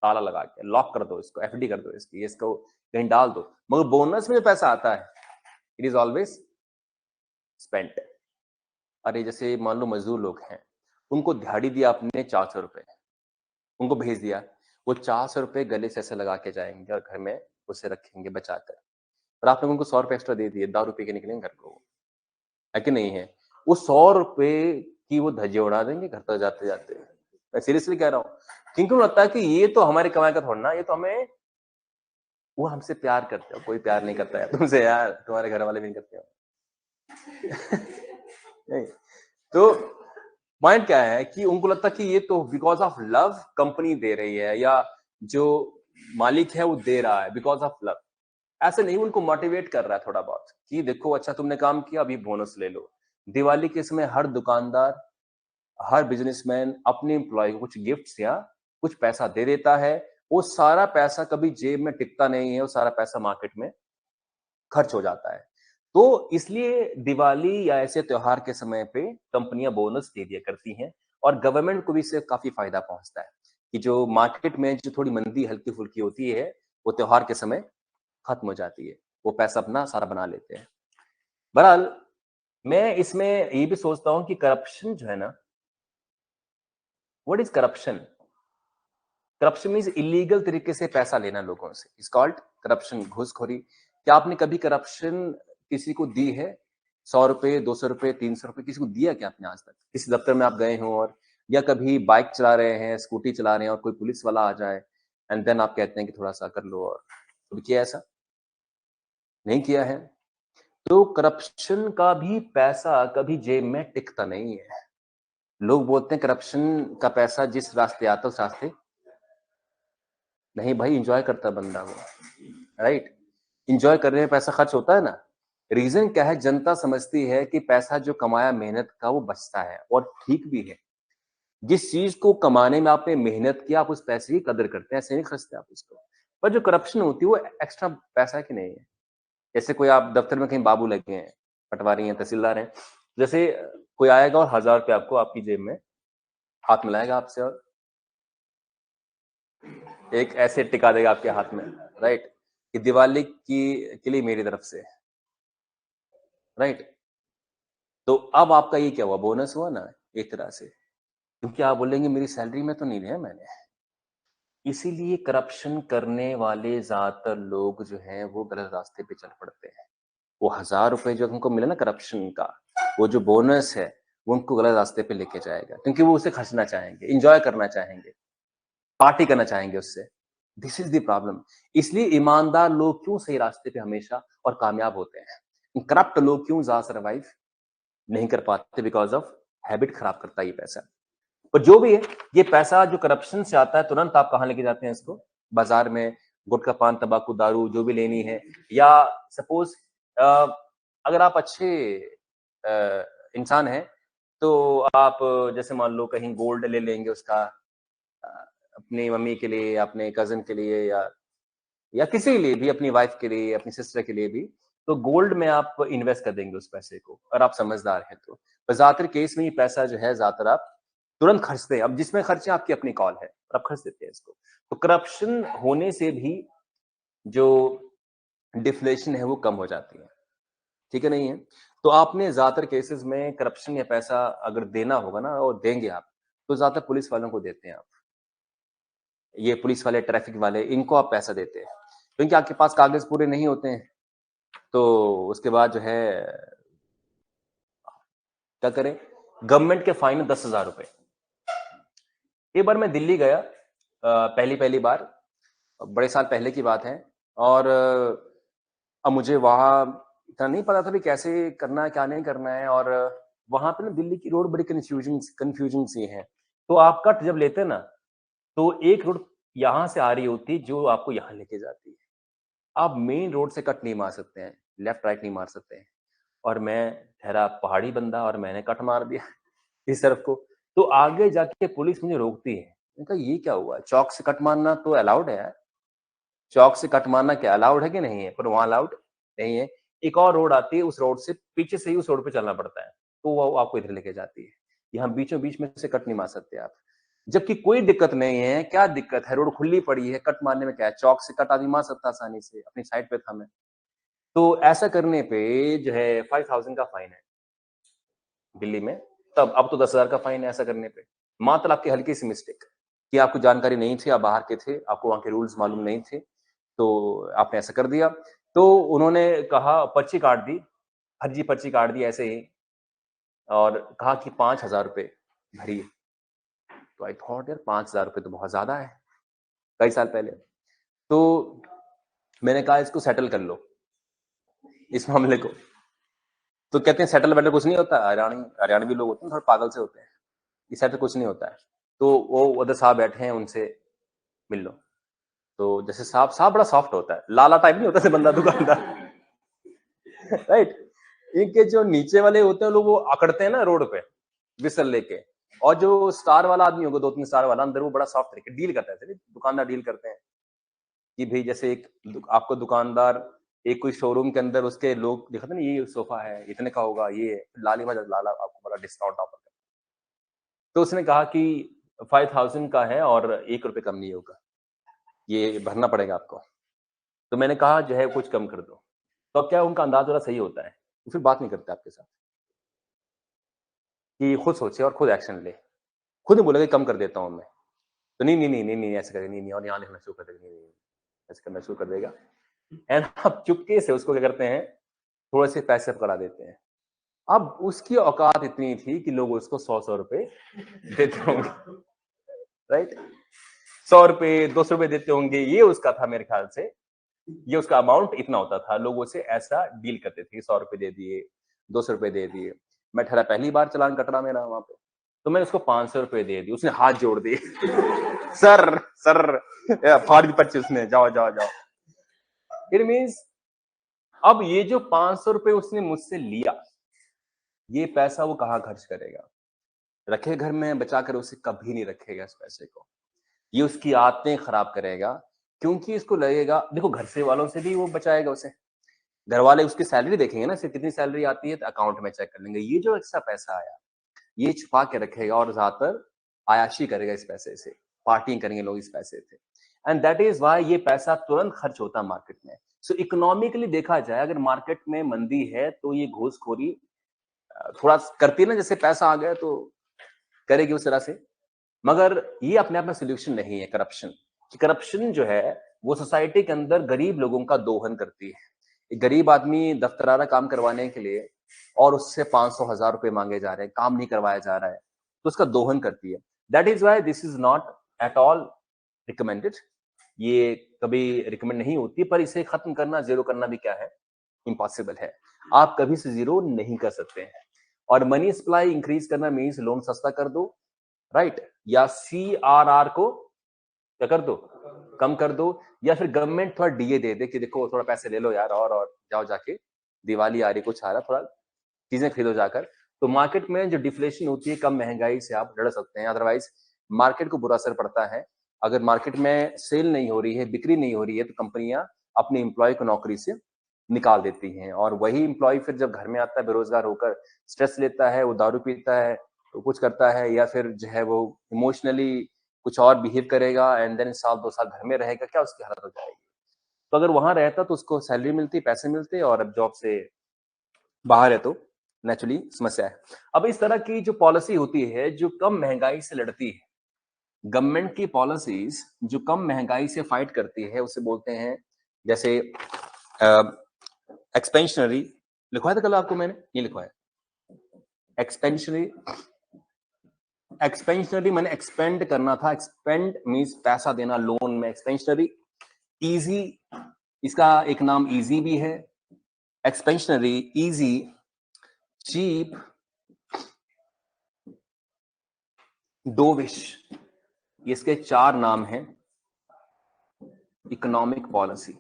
ताला लगा के लॉक कर दो इसको, एफडी कर दो इसकी, इसको कहीं डाल दो। मगर बोनस में जो पैसा आता है इट इज ऑलवेज स्पेंट। अरे जैसे मान लो मजदूर लोग हैं, उनको दिहाड़ी दिया आपने 400 रुपए, उनको भेज दिया, वो 400 रुपए गले से ऐसे लगा के जाएंगे और घर में उसे रखेंगे बचाकर, और आपने उनको 100 रुपए एक्स्ट्रा दे दिए, दारू पी के निकलेंगे घर को, है कि नहीं है? वो 100 रुपए की वो धज्जियां उड़ा देंगे घर तक जाते जाते। मैं सीरियसली कह रहा हूँ, क्योंकि उन्हें लगता है कि ये तो हमारी कमाई का थोड़ा ना, ये तो हमें, वो हमसे प्यार करते हो, कोई प्यार नहीं करता है तुमसे यार, तुम्हारे घर वाले भी नहीं करते हो नहीं। तो पॉइंट क्या है कि उनको लगता है कि ये तो बिकॉज ऑफ लव कंपनी दे रही है, या जो मालिक है वो दे रहा है बिकॉज ऑफ लव। ऐसे नहीं, उनको मोटिवेट कर रहा है थोड़ा बहुत कि देखो अच्छा तुमने काम किया, अभी बोनस ले लो। दिवाली के समय हर दुकानदार, हर बिजनेसमैन अपने एम्प्लॉय को कुछ गिफ्ट्स या कुछ पैसा दे देता है। वो सारा पैसा कभी जेब में टिकता नहीं है, वो सारा पैसा मार्केट में खर्च हो जाता है। तो इसलिए दिवाली या ऐसे त्योहार के समय पे कंपनियां बोनस दे दिया करती हैं, और गवर्नमेंट को भी इससे काफी फायदा पहुंचता है कि जो मार्केट में जो थोड़ी मंदी हल्की फुल्की होती है वो त्योहार के समय खत्म हो जाती है, वो पैसा अपना सारा बना लेते हैं। बहरहाल मैं इसमें ये भी सोचता हूं कि करप्शन जो है ना, what is corruption? Corruption means illegal तरीके से पैसा लेना लोगों से, इज कॉल्ड करप्शन, घूसखोरी। क्या आपने कभी करप्शन किसी को दी है? 100 रुपए, 200 रुपए, 300 रुपए किसी को दिया क्या आपने आज तक? किसी दफ्तर में आप गए हो, और या कभी बाइक चला रहे हैं, स्कूटी चला रहे हैं और कोई पुलिस वाला आ जाए एंड देन आप कहते हैं कि थोड़ा सा कर लो, और कभी किया ऐसा? नहीं किया है। तो करप्शन का भी पैसा कभी जेब में टिकता नहीं है। लोग बोलते हैं करप्शन का पैसा जिस रास्ते आता है उस रास्ते नहीं भाई, इंजॉय करता बंदा वो, राइट? इंजॉय करने में पैसा खर्च होता है ना। रीजन क्या है? जनता समझती है कि पैसा जो कमाया मेहनत का वो बचता है, और ठीक भी है। जिस चीज को कमाने में आपने मेहनत किया, आप उस पैसे की कदर करते हैं, ऐसे नहीं खर्चते आप उसको। पर जो करप्शन होती है वो एक्स्ट्रा पैसा की नहीं है। जैसे कोई आप दफ्तर में कहीं बाबू लगे हैं, पटवारी हैं, तहसीलदार हैं, जैसे कोई आएगा और 1000 रुपये आपको आपकी जेब में हाथ मिलाएगा आपसे, और एक ऐसे टिका देगा आपके हाथ में, राइट, कि दिवाली की के लिए मेरी तरफ से, राइट। तो अब आपका ये क्या हुआ? बोनस हुआ ना एक तरह से, क्योंकि आप बोलेंगे मेरी सैलरी में तो नहीं लिया मैंने। इसीलिए करप्शन करने वाले ज्यादातर लोग जो हैं वो गलत रास्ते पे चल पड़ते हैं। वो 1000 रुपए जो उनको मिला ना करप्शन का, वो जो बोनस है वो उनको गलत रास्ते पे लेके जाएगा, क्योंकि वो उसे खर्चना चाहेंगे, इंजॉय करना चाहेंगे, पार्टी करना चाहेंगे उससे। This is the problem. इसलिए ईमानदार लोग क्यों सही रास्ते पे हमेशा और कामयाब होते हैं, करप्ट लोग क्यों ज्यादा सर्वाइव नहीं कर पाते? बिकॉज ऑफ हैबिट खराब करता है ये पैसा। पर जो भी है, ये पैसा जो करप्शन से आता है तुरंत आप कहाँ लेके जाते हैं इसको? बाजार में गुटखा, पान, तंबाकू, दारू जो भी लेनी है, या सपोज अगर आप अच्छे इंसान हैं तो आप जैसे मान लो कहीं गोल्ड ले लेंगे उसका, अ, अपनी मम्मी के लिए, अपने कजिन के लिए, या किसी के लिए भी, अपनी वाइफ के लिए, अपनी सिस्टर के लिए भी, तो गोल्ड में आप इन्वेस्ट कर देंगे उस पैसे को, और आप समझदार हैं तो। पर ज्यादातर केस में ये पैसा जो है ज्यादातर आप तुरंत खर्चते हैं। अब जिसमें खर्चे आपकी अपनी कॉल है, और आप खर्च देते हैं इसको। तो करप्शन होने से भी जो डिफ्लेशन है वो कम हो जाती है, ठीक है नहीं है? तो आपने ज्यादातर केसेस में करप्शन या पैसा अगर देना होगा ना, और देंगे आप, तो ज्यादातर पुलिस वालों को देते हैं आप। ये पुलिस वाले, ट्रैफिक वाले, इनको आप पैसा देते हैं, क्योंकि आपके पास कागज पूरे नहीं होते हैं। तो उसके बाद जो है क्या करें? गवर्नमेंट के फाइन 10,000 रुपए। एक बार मैं दिल्ली गया, पहली पहली बार, बड़े साल पहले की बात है, और अब मुझे वहां इतना नहीं पता था भी कैसे करना है क्या नहीं करना है, और वहां पे ना दिल्ली की रोड बड़ी कंफ्यूजिंग कंफ्यूजिंग सी है। तो आप कट जब लेते हैं ना, तो एक रोड यहाँ से आ रही होती है जो आपको यहाँ लेके जाती है। आप मेन रोड से कट नहीं मार सकते हैं, लेफ्ट राइट नहीं मार सकते हैं। और मैं ठहरा पहाड़ी बंदा, और मैंने कट मार दिया इस तरफ को। तो आगे जाके पुलिस मुझे रोकती है। मैंने कहा ये क्या हुआ? चौक से कट मारना तो अलाउड है यार, चौक से कट मारना क्या अलाउड है कि नहीं है? पर वहां अलाउड नहीं है। एक और रोड आती है, उस रोड से पीछे से ही उस रोड पे चलना पड़ता है, तो वो आपको इधर लेके जाती है। यहाँ बीचों बीच में से कट नहीं मार सकते आप। जबकि कोई दिक्कत नहीं है। क्या दिक्कत है? रोड खुली पड़ी है, कट मारने में क्या है? चौक से कट आदमी मार सकता है आसानी से, अपनी साइड पे था मैं। तो ऐसा करने पे जो है 5000 का फाइन है दिल्ली में। तब अब तो 10,000 का फाइन है ऐसा करने पे। मात्र आपकी हल्की सी मिस्टेक कि आपको जानकारी नहीं थी, आप बाहर के थे, आपको वहाँ के रूल्स मालूम नहीं थे, तो आपने ऐसा कर दिया। तो उन्होंने कहा पर्ची काट दी, फर्जी पर्ची काट दी ऐसे ही, और कहा कि 5,000 रुपए भरिए। तो आई थॉट यार 5,000 रुपए तो बहुत ज़्यादा है, कई साल पहले। तो मैंने कहा इसको सेटल कर लो, इस मामले को। तो कहते हैं सेटल वेटल कुछ नहीं होता, हरियाणवी लोग होते हैं थोड़े पागल से होते हैं, ये सेटल कुछ नहीं होता है। तो वो उधर साहब बैठे हैं, उनसे मिल लो। तो जैसे साहब साहब बड़ा सॉफ्ट होता है, लाला टाइप नहीं होता से बंदा दुकानदार। राइट। इनके जो नीचे वाले होते हैं लोग वो अकड़ते हैं ना रोड पे विसल लेके, और जो स्टार वाला आदमी होगा 2-3 स्टार वाला अंदर, वो बड़ा सॉफ्ट तरीके डील करता है। दुकानदार डील करते हैं कि भाई जैसे आपको दुकानदार एक कोई शोरूम के अंदर उसके लोग दिखाते ना, ये सोफा है इतने का होगा, ये लाली मजा लाला आपको बड़ा डिस्काउंट ऑफर कर। तो उसने कहा कि 5000 का है और 1 रुपए कम नहीं होगा, ये भरना पड़ेगा आपको। तो मैंने कहा जो है कुछ कम कर दो। तो अब क्या उनका अंदाज थोड़ा सही होता है, वो फिर बात नहीं करते आपके साथ, कि खुद सोचे और खुद एक्शन ले। खुद ही बोलेगा कम कर देता हूँ मैं। तो नहीं नहीं नहीं नहीं नहीं ऐसे करेगा, नहीं नहीं, और यहाँ लिखना शुरू कर देगा, नहीं नहीं ऐसे करना शुरू कर देगा। एंड आप चुपके से उसको क्या करते हैं, थोड़े से पैसे पकड़ा देते हैं। अब उसकी औकात इतनी थी कि लोग उसको 100-100 रुपए देते होंगे। राइट। 100 रुपए 200 रुपए देते होंगे, ये उसका था मेरे ख्याल से। ये उसका अमाउंट इतना होता था, लोगों से ऐसा डील करते थे। 100 रुपए दे दिए, 200 रुपए दे दिए। मैं ठहरा पहली बार चालान कट रहा मेरा वहां पे, तो मैंने उसको 500 रुपए दे दिए। उसने हाथ जोड़ दिए। सर सर, फाड़ दी पर्ची उसने, जाओ जाओ जाओ। इट मीन्स अब ये जो 500 रुपए उसने मुझसे लिया, ये पैसा वो कहाँ खर्च करेगा? रखे घर में बचा कर, उसे कभी नहीं रखेगा इस पैसे को। ये उसकी आदतें खराब करेगा, क्योंकि इसको लगेगा देखो घर से वालों से भी वो बचाएगा उसे। घर वाले उसकी सैलरी देखेंगे ना, सिर्फ कितनी सैलरी आती है तो अकाउंट में चेक कर लेंगे। ये जो एक्स्ट्रा पैसा आया, ये छुपा के रखेगा और ज्यादातर आयाशी करेगा इस पैसे से, पार्टिंग करेंगे लोग इस पैसे से। एंड दैट इज वाई ये पैसा तुरंत खर्च होता है मार्केट में। सो इकोनॉमिकली देखा जाए, अगर मार्केट में मंदी है तो ये घूसखोरी थोड़ा करती है ना, जैसे पैसा आ गया तो करेगी उस तरह से। मगर ये अपने आप में सोल्यूशन नहीं है करप्शन। करप्शन जो है वो सोसाइटी के अंदर गरीब लोगों का दोहन करती है। एक गरीब आदमी दफ्तराना काम करवाने के लिए और उससे 500-1000 रुपए मांगे जा रहे हैं, काम नहीं करवाया जा रहा है, तो उसका दोहन करती है। That is why this is not at all recommended. ये कभी रिकमेंड नहीं होती, पर इसे खत्म करना, जीरो करना भी क्या है, इम्पॉसिबल है। आप कभी से जीरो नहीं कर सकते हैं। और मनी सप्लाई इंक्रीज करना मीन्स लोन सस्ता कर दो, राइट, या सीआरआर को क्या कर दो, कम कर दो, या फिर गवर्नमेंट थोड़ा डीए दे दे कि देखो थोड़ा पैसे ले लो यार, और जाओ जाके, दिवाली आ रही, कुछ आ रहा, थोड़ा चीजें खरीदो जाकर। तो मार्केट में जो डिफ्लेशन होती है, कम महंगाई से आप लड़ सकते हैं। अदरवाइज मार्केट को बुरा असर पड़ता है। अगर मार्केट में सेल नहीं हो रही है, बिक्री नहीं हो रही है, तो कंपनियां अपने एम्प्लॉय को नौकरी से निकाल देती हैं। और वही एम्प्लॉय फिर जब घर में आता है बेरोजगार होकर, स्ट्रेस लेता है, वो दारू पीता है, तो कुछ करता है, या फिर जो है वो इमोशनली कुछ और बिहेव करेगा, एंड देन 1-2 साल घर में रहेगा, क्या उसकी हालत हो जाएगी। तो अगर वहां रहता तो उसको सैलरी मिलती, पैसे मिलते, और अब जॉब से बाहर है तो नेचुरली समस्या है। अब इस तरह की जो पॉलिसी होती है जो कम महंगाई से लड़ती है, गवर्नमेंट की पॉलिसीज जो कम महंगाई से फाइट करती है, उसे बोलते हैं, जैसे एक्सपेंशनरी, लिखवाया था कल आपको मैंने, ये लिखवाया एक्सपेंशनरी। एक्सपेंशनरी मैंने एक्सपेंड करना था, एक्सपेंड मींस पैसा देना लोन में, एक्सपेंशनरी। इजी, इसका एक नाम इजी भी है, एक्सपेंशनरी, इजी, चीप, डोविश, इसके 4 नाम हैं। Economic policy,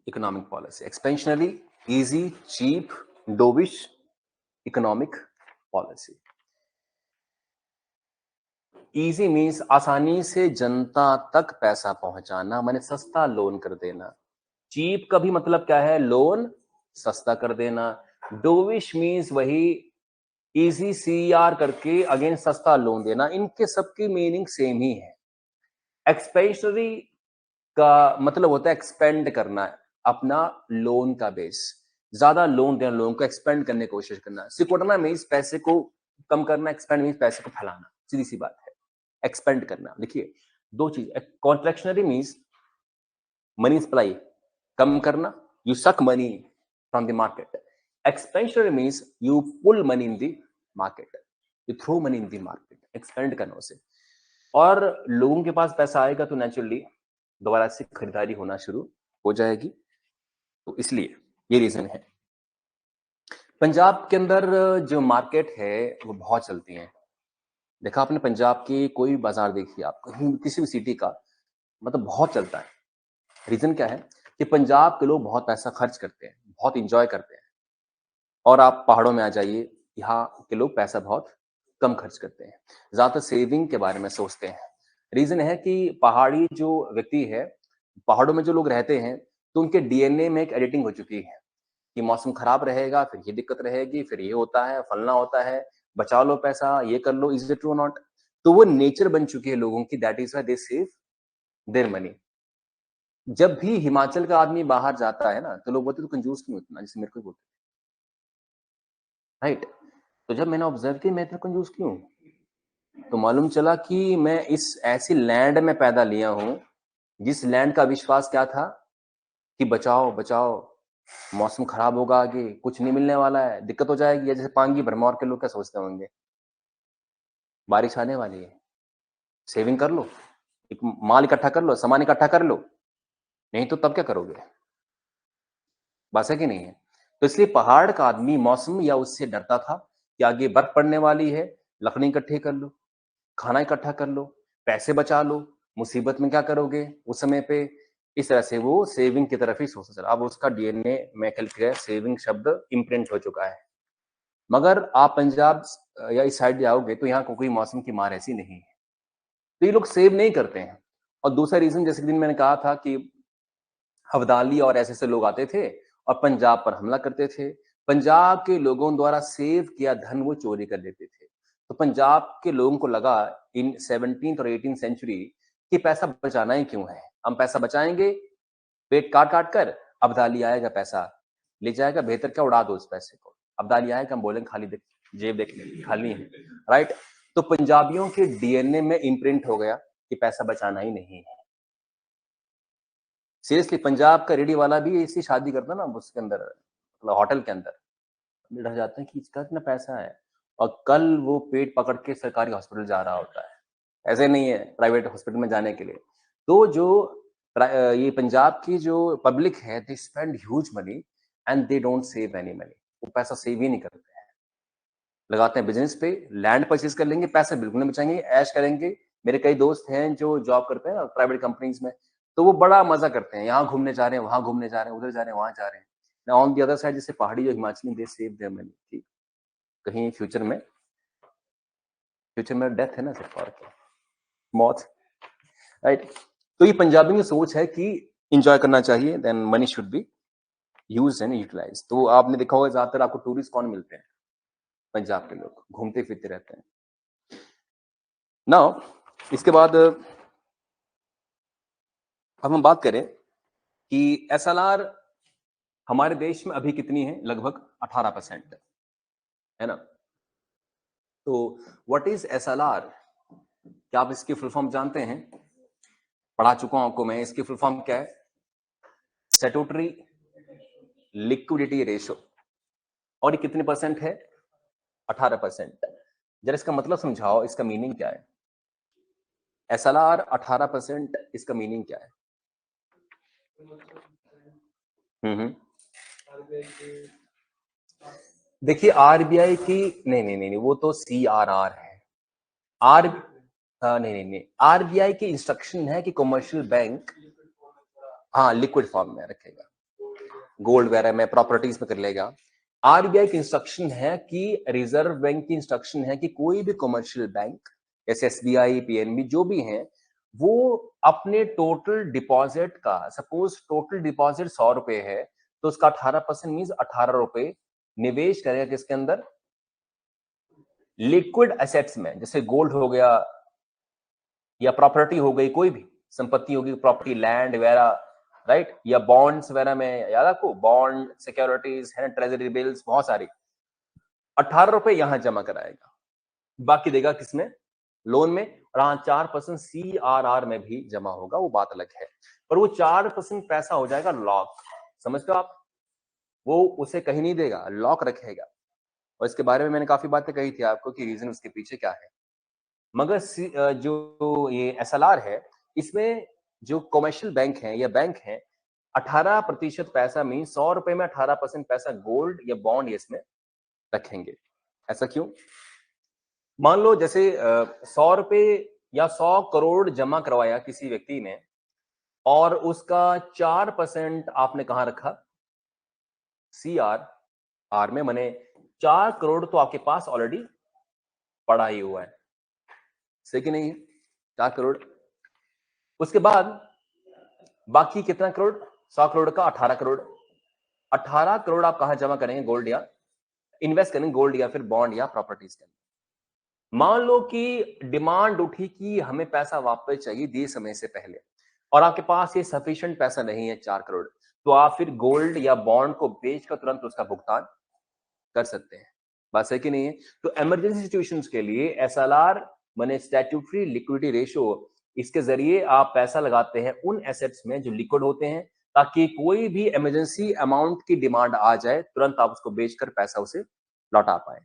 economic policy, expansionary, easy, cheap, dovish, economic policy. Easy means आसानी से जनता तक पैसा पहुंचाना, माने सस्ता लोन कर देना। चीप का भी मतलब क्या है, लोन सस्ता कर देना। डोविश मीन्स वही इजी सीआर करके अगेंस्ट सस्ता लोन देना, इनके सबकी मीनिंग सेम ही है। एक्सपेंशनरी का मतलब होता है एक्सपेंड करना, अपना लोन का बेस, ज्यादा लोन देना, लोन को एक्सपेंड करने की कोशिश करना। सिकुड़ना मीन्स पैसे को कम करना, एक्सपेंड मीन्स पैसे को फैलाना, सीधी सी बात है। एक्सपेंड करना, देखिए दो चीज, कॉन्ट्रैक्शनरी मीन्स मनी सप्लाई कम करना, you suck money from the market. Expansionary means you pull money in the market, you throw money in the market, expand करना उसे। और लोगों के पास पैसा आएगा तो नेचुरली दोबारा से खरीदारी होना शुरू हो जाएगी, तो इसलिए ये रीजन है। पंजाब के अंदर जो मार्केट है वो बहुत चलती है। देखा आपने पंजाब की कोई भी बाजार देखिए आप, कहीं किसी भी सिटी का, मतलब बहुत चलता है। रीजन क्या है कि पंजाब के लोग बहुत पैसा खर्च करते हैं, बहुत इंजॉय करते हैं। और आप पहाड़ों में आ जाइए, यहाँ के लोग पैसा बहुत कम खर्च करते हैं, ज्यादातर सेविंग के बारे में सोचते हैं। रीजन है कि पहाड़ी जो व्यक्ति है, पहाड़ों में जो लोग रहते हैं, तो उनके डीएनए में एक एडिटिंग हो चुकी है कि मौसम खराब रहेगा, फिर ये दिक्कत रहेगी, फिर ये होता है, फलना होता है, बचा लो पैसा, ये कर लो, इज इट ट्रू नॉट? तो वो नेचर बन चुकी है लोगों की, that is why they save their money. जब भी हिमाचल का आदमी बाहर जाता है ना, तो लोग बोलते तो कंजूस क्यों इतना, जैसे मेरे को बोलते, राइट? तो जब मैंने ऑब्जर्व किया मैं इतना कंजूस क्यों, तो मालूम चला कि मैं इस ऐसी लैंड में पैदा लिया हूं, जिस लैंड का विश्वास क्या था कि बचाओ बचाओ, मौसम खराब होगा, आगे कुछ नहीं मिलने वाला है, दिक्कत हो जाएगी। या जैसे पांगी भरमौर के लोग क्या सोचते होंगे, बारिश आने वाली है, सेविंग कर लो, एक माल इकट्ठा कर लो, सामान इकट्ठा कर लो, नहीं तो तब क्या करोगे? बस है कि नहीं है? तो इसलिए पहाड़ का आदमी मौसम या उससे डरता था कि आगे बर्फ पड़ने वाली है, लकड़ी इकट्ठी कर लो, खाना इकट्ठा कर लो, पैसे बचा लो, मुसीबत में क्या करोगे उस समय पे। इस तरह से वो सेविंग की तरफ ही सोचता चला। अब उसका डीएनए में कल सेविंग शब्द इम्प्रिंट हो चुका है। मगर आप पंजाब या इस साइड जाओगे तो यहाँ कोई मौसम की मार ऐसी नहीं है, तो ये लोग सेव नहीं करते हैं। और दूसरा रीजन, जैसे दिन मैंने कहा था कि अब्दाली और ऐसे लोग आते थे और पंजाब पर हमला करते थे, पंजाब के लोगों द्वारा सेव किया धन वो चोरी कर लेते थे। तो पंजाब के लोगों को लगा इन 17th और 18th सेंचुरी कि पैसा बचाना ही क्यों है, हम पैसा बचाएंगे पेट काट काट कर, अब्दाली आएगा पैसा ले जाएगा, बेहतर क्या उड़ा दो उस पैसे को। अब्दाली आएगा, हम बोलेंगे खाली देख, जेब देख खाली है, राइट? तो पंजाबियों के डीएनए में इम्प्रिंट हो गया कि पैसा बचाना ही नहीं है। सीरियसली पंजाब का रेडी वाला भी ऐसी शादी करता ना उसके अंदर, मतलब होटल के अंदर, डर जाते हैं कि इसका इतना पैसा है, और कल वो पेट पकड़ के सरकारी हॉस्पिटल जा रहा होता है, ऐसे नहीं है प्राइवेट हॉस्पिटल में जाने के लिए। तो जो ये पंजाब की जो पब्लिक है, they spend huge money and they don't save any money, वो पैसा सेव ही नहीं करते हैं, लगाते हैं बिजनेस पे, लैंड परचेज कर लेंगे, पैसे बिल्कुल नहीं बचाएंगे, ऐश करेंगे। मेरे कई दोस्त हैं जो जॉब करते हैं ना प्राइवेट कंपनीज में, तो वो बड़ा मजा करते हैं, यहाँ घूमने जा रहे हैं, वहां घूमने जा रहे हैं, उधर जा रहे हैं, वहां जा रहे हैं। ऑन दी अदर साइड जैसे पहाड़ी जो हिमाचली, दे सेव देयर मनी, ठीक, कहीं फ्यूचर में डेथ है ना सिर्फ, और क्या, मौत, राइट? तो ये पंजाबी की सोच है कि इंजॉय करना चाहिए, then money should be used and utilised. तो आपने देखा होगा ज्यादातर आपको टूरिस्ट कौन मिलते हैं? पंजाब के लोग घूमते फिरते रहते हैं। नाउ इसके बाद अब हम बात करें कि एसएलआर हमारे देश में अभी कितनी है, लगभग 18% है ना? तो व्हाट इज एसएलआर, क्या आप इसकी फुल फॉर्म जानते हैं? पढ़ा चुका हूं आपको मैं, इसकी फुल फॉर्म क्या है? Statutory liquidity ratio. और ये कितने परसेंट है? 18%। जरा इसका मतलब समझाओ, इसका मीनिंग क्या है? एसएलआर 18%, इसका मीनिंग क्या है? हम्म। देखिए आरबीआई की, नहीं नहीं नहीं, वो तो सीआरआर है। आर नहीं नहीं नहीं, आरबीआई की इंस्ट्रक्शन है कि कमर्शियल बैंक, हाँ लिक्विड फॉर्म में रखेगा, गोल्ड वगैरह में, प्रॉपर्टीज में कर लेगा। आरबीआई की इंस्ट्रक्शन है कि, रिजर्व बैंक की इंस्ट्रक्शन है कि कोई भी कमर्शियल बैंक जैसे एसबीआई, पीएनबी जो भी हैं, वो अपने टोटल डिपॉजिट का, सपोज टोटल डिपॉजिट 100 रुपए है, तो उसका 18% मीन 18 रुपए निवेश करेगा किसके अंदर? लिक्विड एसेट्स में जैसे गोल्ड हो गया या प्रॉपर्टी हो गई, कोई भी संपत्ति होगी, प्रॉपर्टी, लैंड वगैरह, राइट, या बॉन्ड्स वगैरह में, याद आपको बॉन्ड, सिक्योरिटीज है, ट्रेजरी बिल्स, बहुत सारी, 18 रुपए यहां जमा कराएगा, बाकी देगा किसमें, लोन में। और हाँ 4% CRR में भी जमा होगा, वो बात अलग है, पर वो 4% पैसा हो जाएगा लॉक, समझते हो आप, वो उसे कहीं नहीं देगा, लॉक रखेगा। और इसके बारे में मैंने काफी बातें कही थी आपको कि रीजन उसके पीछे क्या है। मगर जो ये SLR है, इसमें जो कमर्शियल बैंक है या बैंक है, 18% पैसा मीन 100 रुपए में 18% पैसा गोल्ड या बॉन्ड इसमें रखेंगे। ऐसा क्यों? मान लो जैसे 100 रुपए या 100 करोड़ जमा करवाया किसी व्यक्ति ने और उसका 4% आपने कहां रखा, CRR में, माने 4 करोड़ तो आपके पास ऑलरेडी पड़ा ही हुआ है, सही कि नहीं? 4 करोड़। उसके बाद बाकी कितना करोड़, 100 करोड़ का 18 करोड़, 18 करोड़ आप कहां जमा करेंगे, गोल्ड या इन्वेस्ट करेंगे, गोल्ड या फिर बॉन्ड या प्रॉपर्टीज के अंदर। मान लो कि डिमांड उठी कि हमें पैसा वापस चाहिए दिए समय से पहले, और आपके पास ये सफिशिएंट पैसा नहीं है 4 करोड़, तो आप फिर गोल्ड या बॉन्ड को बेचकर तुरंत उसका भुगतान कर सकते हैं। बात सही कि नहीं है? तो इमरजेंसी सिचुएशंस के लिए SLR माने स्टैट्यूटरी लिक्विडिटी रेशियो, इसके जरिए आप पैसा लगाते हैं उन एसेट्स में जो लिक्विड होते हैं, ताकि कोई भी इमरजेंसी अमाउंट की डिमांड आ जाए, तुरंत आप उसको बेचकर पैसा उसे लौटा पाए।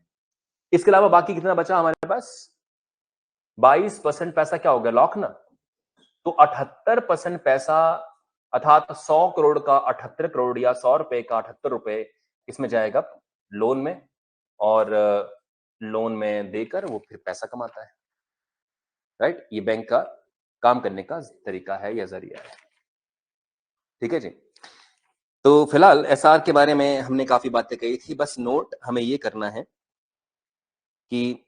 इसके अलावा बाकी कितना बचा हमारे पास, 22% पैसा क्या हो गया, लॉक ना। तो 78% पैसा, अर्थात 100 करोड़ का 78 करोड़ या 100 रुपए का 78 रुपए इसमें जाएगा लोन में, और लोन में देकर वो फिर पैसा कमाता है, राइट। ये बैंक का काम करने का तरीका है या जरिया है, ठीक है जी। तो फिलहाल SR के बारे में हमने काफी बातें कही थी, बस नोट हमें ये करना है कि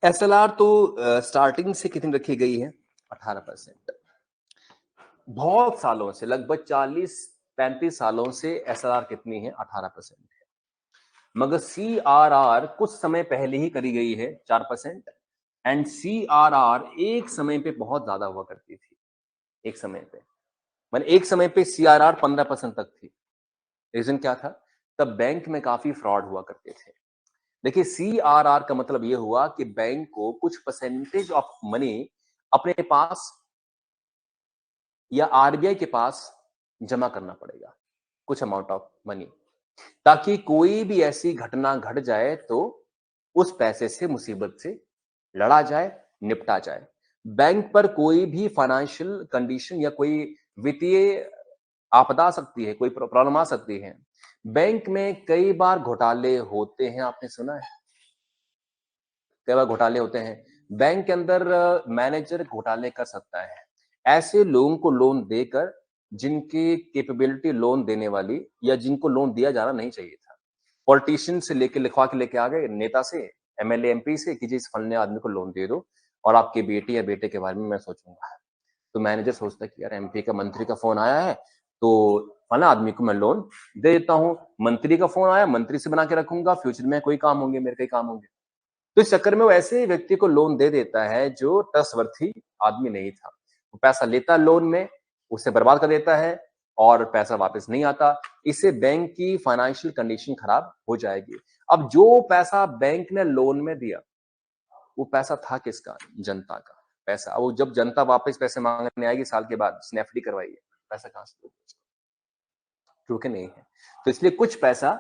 SLR तो स्टार्टिंग से कितनी रखी गई है, 18%। बहुत सालों से, लगभग 40-35 सालों से SLR कितनी है, 18% है। मगर CRR कुछ समय पहले ही करी गई है 4%, एंड CRR एक समय पे बहुत ज्यादा हुआ करती थी, एक समय पे, मैंने एक समय पे CRR 15% तक थी। रीजन क्या था, तब बैंक में काफी फ्रॉड हुआ करते थे। देखिए CRR का मतलब यह हुआ कि बैंक को कुछ परसेंटेज ऑफ मनी अपने पास या RBI के पास जमा करना पड़ेगा, कुछ अमाउंट ऑफ मनी, ताकि कोई भी ऐसी घटना घट जाए तो उस पैसे से, मुसीबत से लड़ा जाए, निपटा जाए। बैंक पर कोई भी फाइनेंशियल कंडीशन या कोई वित्तीय आपदा आ सकती है, कोई प्रॉब्लम आ सकती है। बैंक में कई बार घोटाले होते हैं, आपने सुना है, कई बार घोटाले होते हैं। बैंक के अंदर मैनेजर घोटाले कर सकता है, ऐसे लोगों को लोन देकर जिनकी कैपेबिलिटी लोन देने वाली, या जिनको लोन दिया जाना नहीं चाहिए था। पॉलिटिशियन से लेके लिखवा के लेके आ गए, नेता से, MLA MP से, कि जिस फलने आदमी को लोन दे दो और आपके बेटी या बेटे के बारे में मैं सोचूंगा। तो मैनेजर सोचता है कि यार MP का, मंत्री का फोन आया है, तो फला आदमी को मैं लोन दे देता हूँ। मंत्री का फोन आया, मंत्री से बना के रखूंगा, फ्यूचर में कोई काम होंगे, मेरे कई काम होंगे। तो इस चक्कर में वो ऐसे व्यक्ति को लोन दे देता है जो ट्रस्टवर्थी आदमी नहीं था। वो पैसा लेता लोन में, उसे बर्बाद कर देता है और पैसा वापस नहीं आता। इससे बैंक की फाइनेंशियल कंडीशन खराब हो जाएगी। अब जो पैसा बैंक ने लोन में दिया, वो पैसा था किसका, जनता का पैसा। अब वो जब जनता वापस पैसे मांगने आएगी साल के बाद, उसने FD करवाई है, पैसा कहां से दोगे, क्योंकि नहीं है। तो इसलिए कुछ पैसा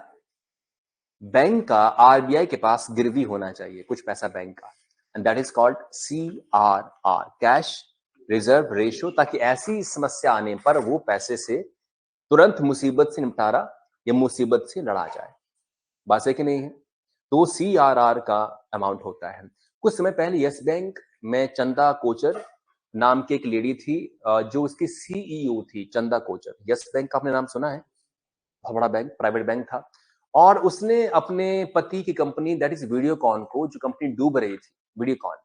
बैंक का RBI के पास गिरवी होना चाहिए, कुछ पैसा बैंक का, and that is called CRR, cash reserve ratio, ताकि ऐसी समस्या आने पर वो पैसे से तुरंत मुसीबत से निपटारा या मुसीबत से लड़ा जाए। बात है कि नहीं है? तो CRR का अमाउंट होता है। कुछ समय पहले यस बैंक में चंदा कोचर नाम की एक लेडी थी, जो उसकी CEO थी, चंदा कोचर। यस बैंक का आपने नाम सुना है, बहुत बड़ा बैंक, प्राइवेट बैंक था। और उसने अपने पति की कंपनी दैट इज वीडियोकॉन को, जो कंपनी डूब रही थी, वीडियोकॉन,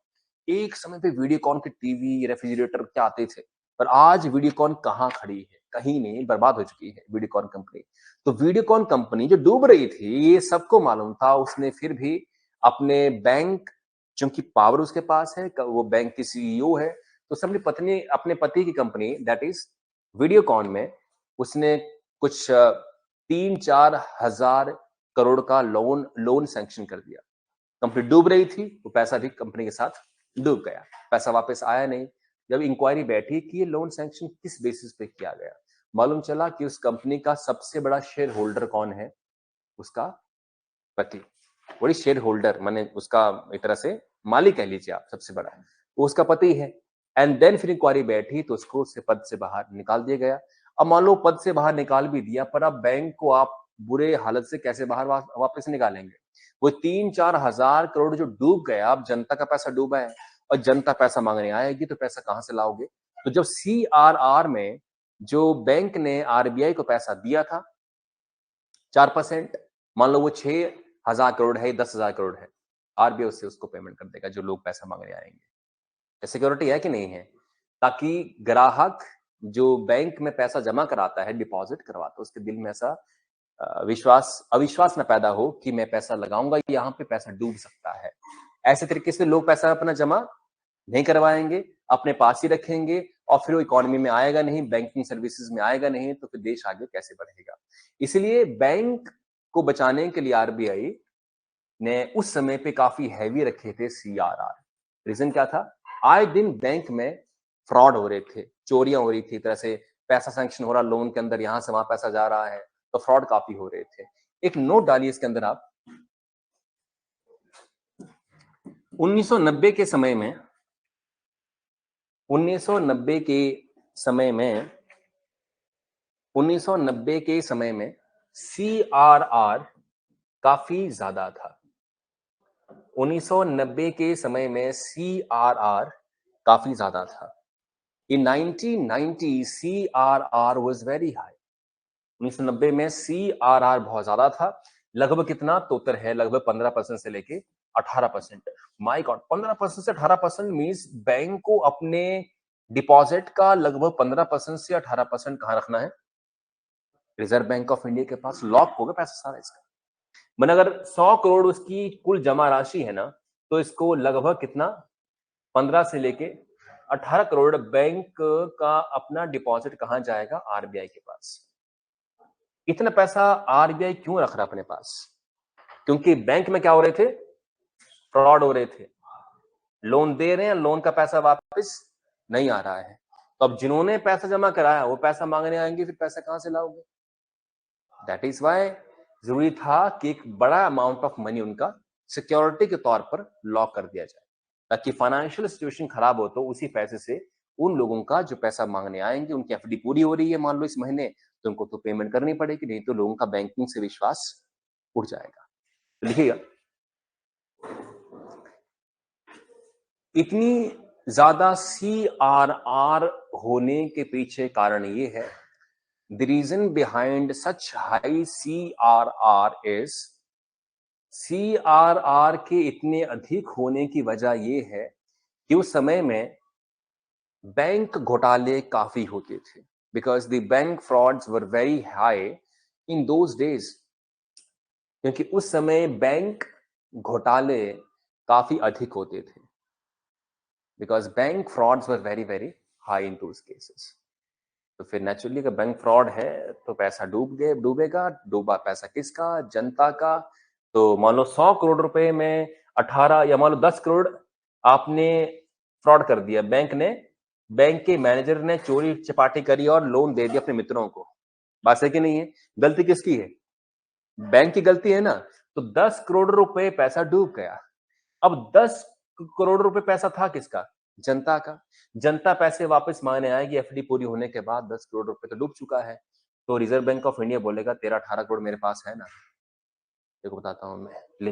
एक समय पे वीडियोकॉन के टीवी, रेफ्रिजरेटर क्या आते थे, पर आज वीडियोकॉन कहां खड़ी है, कहीं नहीं, बर्बाद हो चुकी है वीडियोकॉन कंपनी। तो वीडियोकॉन कंपनी जो डूब रही थी, ये सबको मालूम था, उसने फिर भी अपने बैंक, चूंकि पावर उसके पास है, वो बैंक की सीईओ है, तो उसने अपनी पत्नी, अपने पति की कंपनी दैट इज वीडियोकॉन में उसने कुछ 3-4 हजार करोड़ का लोन सैंक्शन कर दिया। कंपनी डूब रही थी, वो पैसा भी कंपनी के साथ डूब गया, पैसा वापस आया नहीं। जब इंक्वायरी बैठी कि ये लोन सैंक्शन किस बेसिस पे किया गया, मालूम चला कि उस कंपनी का सबसे बड़ा शेयर होल्डर कौन है, उसका पति। बड़ी शेयर होल्डर माने उसका एक तरह से मालिक कह लीजिए आप, सबसे बड़ा वो उसका पति है। एंड देन फिर इंक्वायरी बैठी तो उसको उससे पद से बाहर निकाल दिया गया। अब मान लो पद से बाहर निकाल भी दिया, पर अब बैंक को आप बुरे हालत से कैसे बाहर वापस निकालेंगे? वो 3-4 हजार करोड़ जो डूब गया, अब जनता का पैसा डूबा है और जनता पैसा मांगने आएगी तो पैसा कहां से लाओगे? तो जब CRR में जो बैंक ने RBI को पैसा दिया था 4%, मान लो वो 6,000 करोड़ है, 10,000 करोड़ है, RBI उससे उसको पेमेंट कर देगा जो लोग पैसा मांगने आएंगे। सिक्योरिटी है कि नहीं है? ताकि ग्राहक जो बैंक में पैसा जमा कराता है, डिपॉजिट करवाता है, उसके दिल में ऐसा अविश्वास न पैदा हो कि मैं पैसा लगाऊंगा, यहाँ पे पैसा डूब सकता है। ऐसे तरीके से लोग पैसा अपना जमा नहीं करवाएंगे, अपने पास ही रखेंगे और फिर वो इकोनॉमी में आएगा नहीं, बैंकिंग सर्विसेज में आएगा नहीं, तो फिर देश आगे कैसे बढ़ेगा? इसलिए बैंक को बचाने के लिए RBI ने उस समय पे काफी हैवी रखे थे CRR। रीजन क्या था? आए दिन बैंक में फ्रॉड हो रहे थे, चोरियां हो रही थी, तरह से पैसा सैंक्शन हो रहा लोन के अंदर, यहां से वहां पैसा जा रहा है, तो फ्रॉड काफी हो रहे थे। एक नोट डालिए इसके अंदर आप, 1990 के समय में 1990 के समय में 1990 के समय में CRR काफी ज्यादा था। 1990 के समय में CRR काफी ज्यादा था। In 1990 CRR was very high। 1990 में CRR बहुत ज्यादा था, लगभग कितना तोतर है, लगभग 15% से लेके 18%। माय गॉड, 15% से 18% मींस बैंक को अपने डिपॉजिट का लगभग 15% से 18% कहां रखना है? रिजर्व बैंक ऑफ इंडिया के पास। लॉक हो गया पैसा सारा इसका। मैंने अगर 100 करोड़ उसकी कुल जमा राशि है ना, तो इसको लगभग कितना 15 से लेके 18 करोड़ बैंक का अपना डिपॉजिट कहां जाएगा? RBI के पास। इतना पैसा RBI क्यों रख रहा अपने पास? क्योंकि बैंक में क्या हो रहे थे? फ्रॉड हो रहे थे। लोन दे रहे हैं, लोन का पैसा वापस नहीं आ रहा है, तो अब जिन्होंने पैसा जमा कराया वो पैसा मांगने आएंगे, फिर पैसा कहां से लाओगे? दैट इज वाई जरूरी था कि एक बड़ा अमाउंट ऑफ मनी उनका सिक्योरिटी के तौर पर लॉक कर दिया जाए, ताकि फाइनेंशियल सिचुएशन खराब हो तो उसी पैसे से उन लोगों का जो पैसा मांगने आएंगे, उनकी FD पूरी हो रही है मान लो इस महीने, तो उनको तो पेमेंट करनी पड़ेगी, नहीं तो लोगों का बैंकिंग से विश्वास उठ जाएगा। तो लिखिएगा, इतनी ज्यादा CRR होने के पीछे कारण ये है, the reason behind such high CRR is, CRR के इतने अधिक होने की वजह ये है कि उस समय में बैंक घोटाले काफी होते थे, because the bank frauds were very high in those days. क्योंकि उस समय बैंक घोटाले काफी अधिक होते थे, because bank frauds were very very high in those cases. तो फिर नेचुरली अगर बैंक फ्रॉड है तो पैसा डूबेगा। डूबा पैसा किसका? जनता का। तो मान लो 100 करोड़ रुपए में 18 या मान लो 10 करोड़ आपने फ्रॉड कर दिया, बैंक ने, बैंक के मैनेजर ने चोरी चपाटी करी और लोन दे दिया अपने मित्रों को। बात है कि नहीं है? गलती किसकी है? बैंक की गलती है ना। तो 10 करोड़ रुपए पैसा डूब गया। अब 10 करोड़ रुपए पैसा था किसका? जनता का। जनता पैसे वापस मांगने आएगी FD पूरी होने के बाद, 10 करोड़ रुपए तो डूब चुका है। तो रिजर्व बैंक ऑफ इंडिया बोलेगा तेरा 18 करोड़ मेरे पास है ना, देखो बताता हूं मैं, ले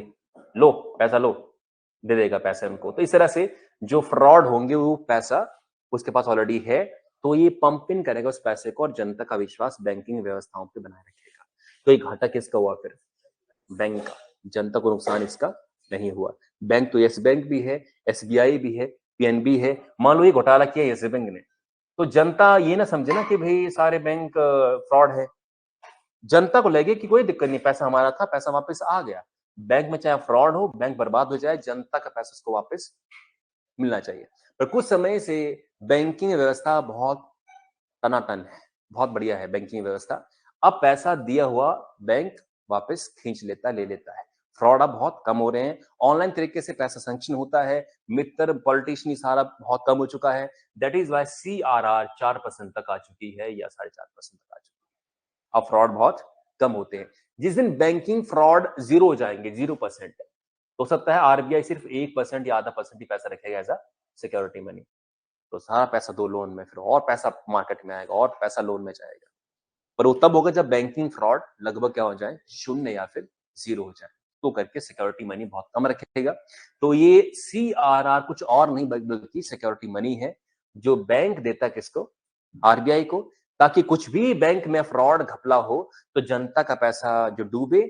लो पैसा लो, दे देगा पैसे उनको। तो इस तरह से जो फ्रॉड होंगे वो पैसा उसके पास ऑलरेडी है, तो ये पंप इन करेगा उस पैसे को और जनता का विश्वास बैंकिंग व्यवस्थाओं पे बनाए रखेगा। तो ये घाटा किसका हुआ फिर? बैंक का। जनता को नुकसान इसका नहीं हुआ। बैंक तो यस बैंक भी है, SBI भी है, PNB है। मान लो ये घोटाला किया यस बैंक ने, तो जनता ये ना समझे ना कि भाई सारे बैंक फ्रॉड है। जनता को लगे कि कोई दिक्कत नहीं, पैसा हमारा था, पैसा वापस आ गया। बैंक में चाहे फ्रॉड हो, बैंक बर्बाद हो जाए, जनता का पैसा उसको वापस मिलना चाहिए। पर कुछ समय से बैंकिंग व्यवस्था बहुत टनाटन है, बहुत बढ़िया है बैंकिंग व्यवस्था। अब पैसा दिया हुआ बैंक वापस खींच लेता, ले लेता है। फ्रॉड अब बहुत कम हो रहे हैं, ऑनलाइन तरीके से पैसा सैंक्शन होता है, मित्र पॉलिटिशियन सारा बहुत कम हो चुका है। दैट इज वाई CRR 4% तक आ चुकी है या 4.5% तक आ चुकी है। अब फ्रॉड बहुत कम होते हैं। जिस दिन बैंकिंग फ्रॉड जीरो हो जाएंगे, 0%, तो सकता है RBI सिर्फ 1% या आधा परसेंट ही पैसा रखेगा एज अ सिक्योरिटी मनी। तो सारा पैसा दो लोन में, फिर और पैसा मार्केट में आएगा और पैसा लोन में जाएगा। पर वो तब होगा जब बैंकिंग फ्रॉड लगभग क्या हो जाए, शून्य या फिर जीरो हो जाए। तो करके सिक्योरिटी मनी बहुत कम रखेगा। तो ये CRR कुछ और नहीं बल्कि सिक्योरिटी मनी है जो बैंक देता है किसको, RBI को, ताकि कुछ भी बैंक में फ्रॉड घपला हो तो जनता का पैसा जो डूबे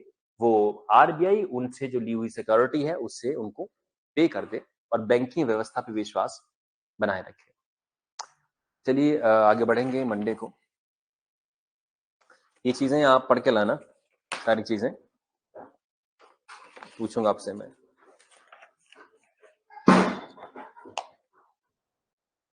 वो RBI उनसे जो ली हुई सिक्योरिटी है उससे उनको पे कर दे और बैंकिंग व्यवस्था पे विश्वास बनाए रखे। चलिए आगे बढ़ेंगे मंडे को। ये चीजें आप पढ़ के लाना, सारी चीजें पूछूंगा आपसे मैं।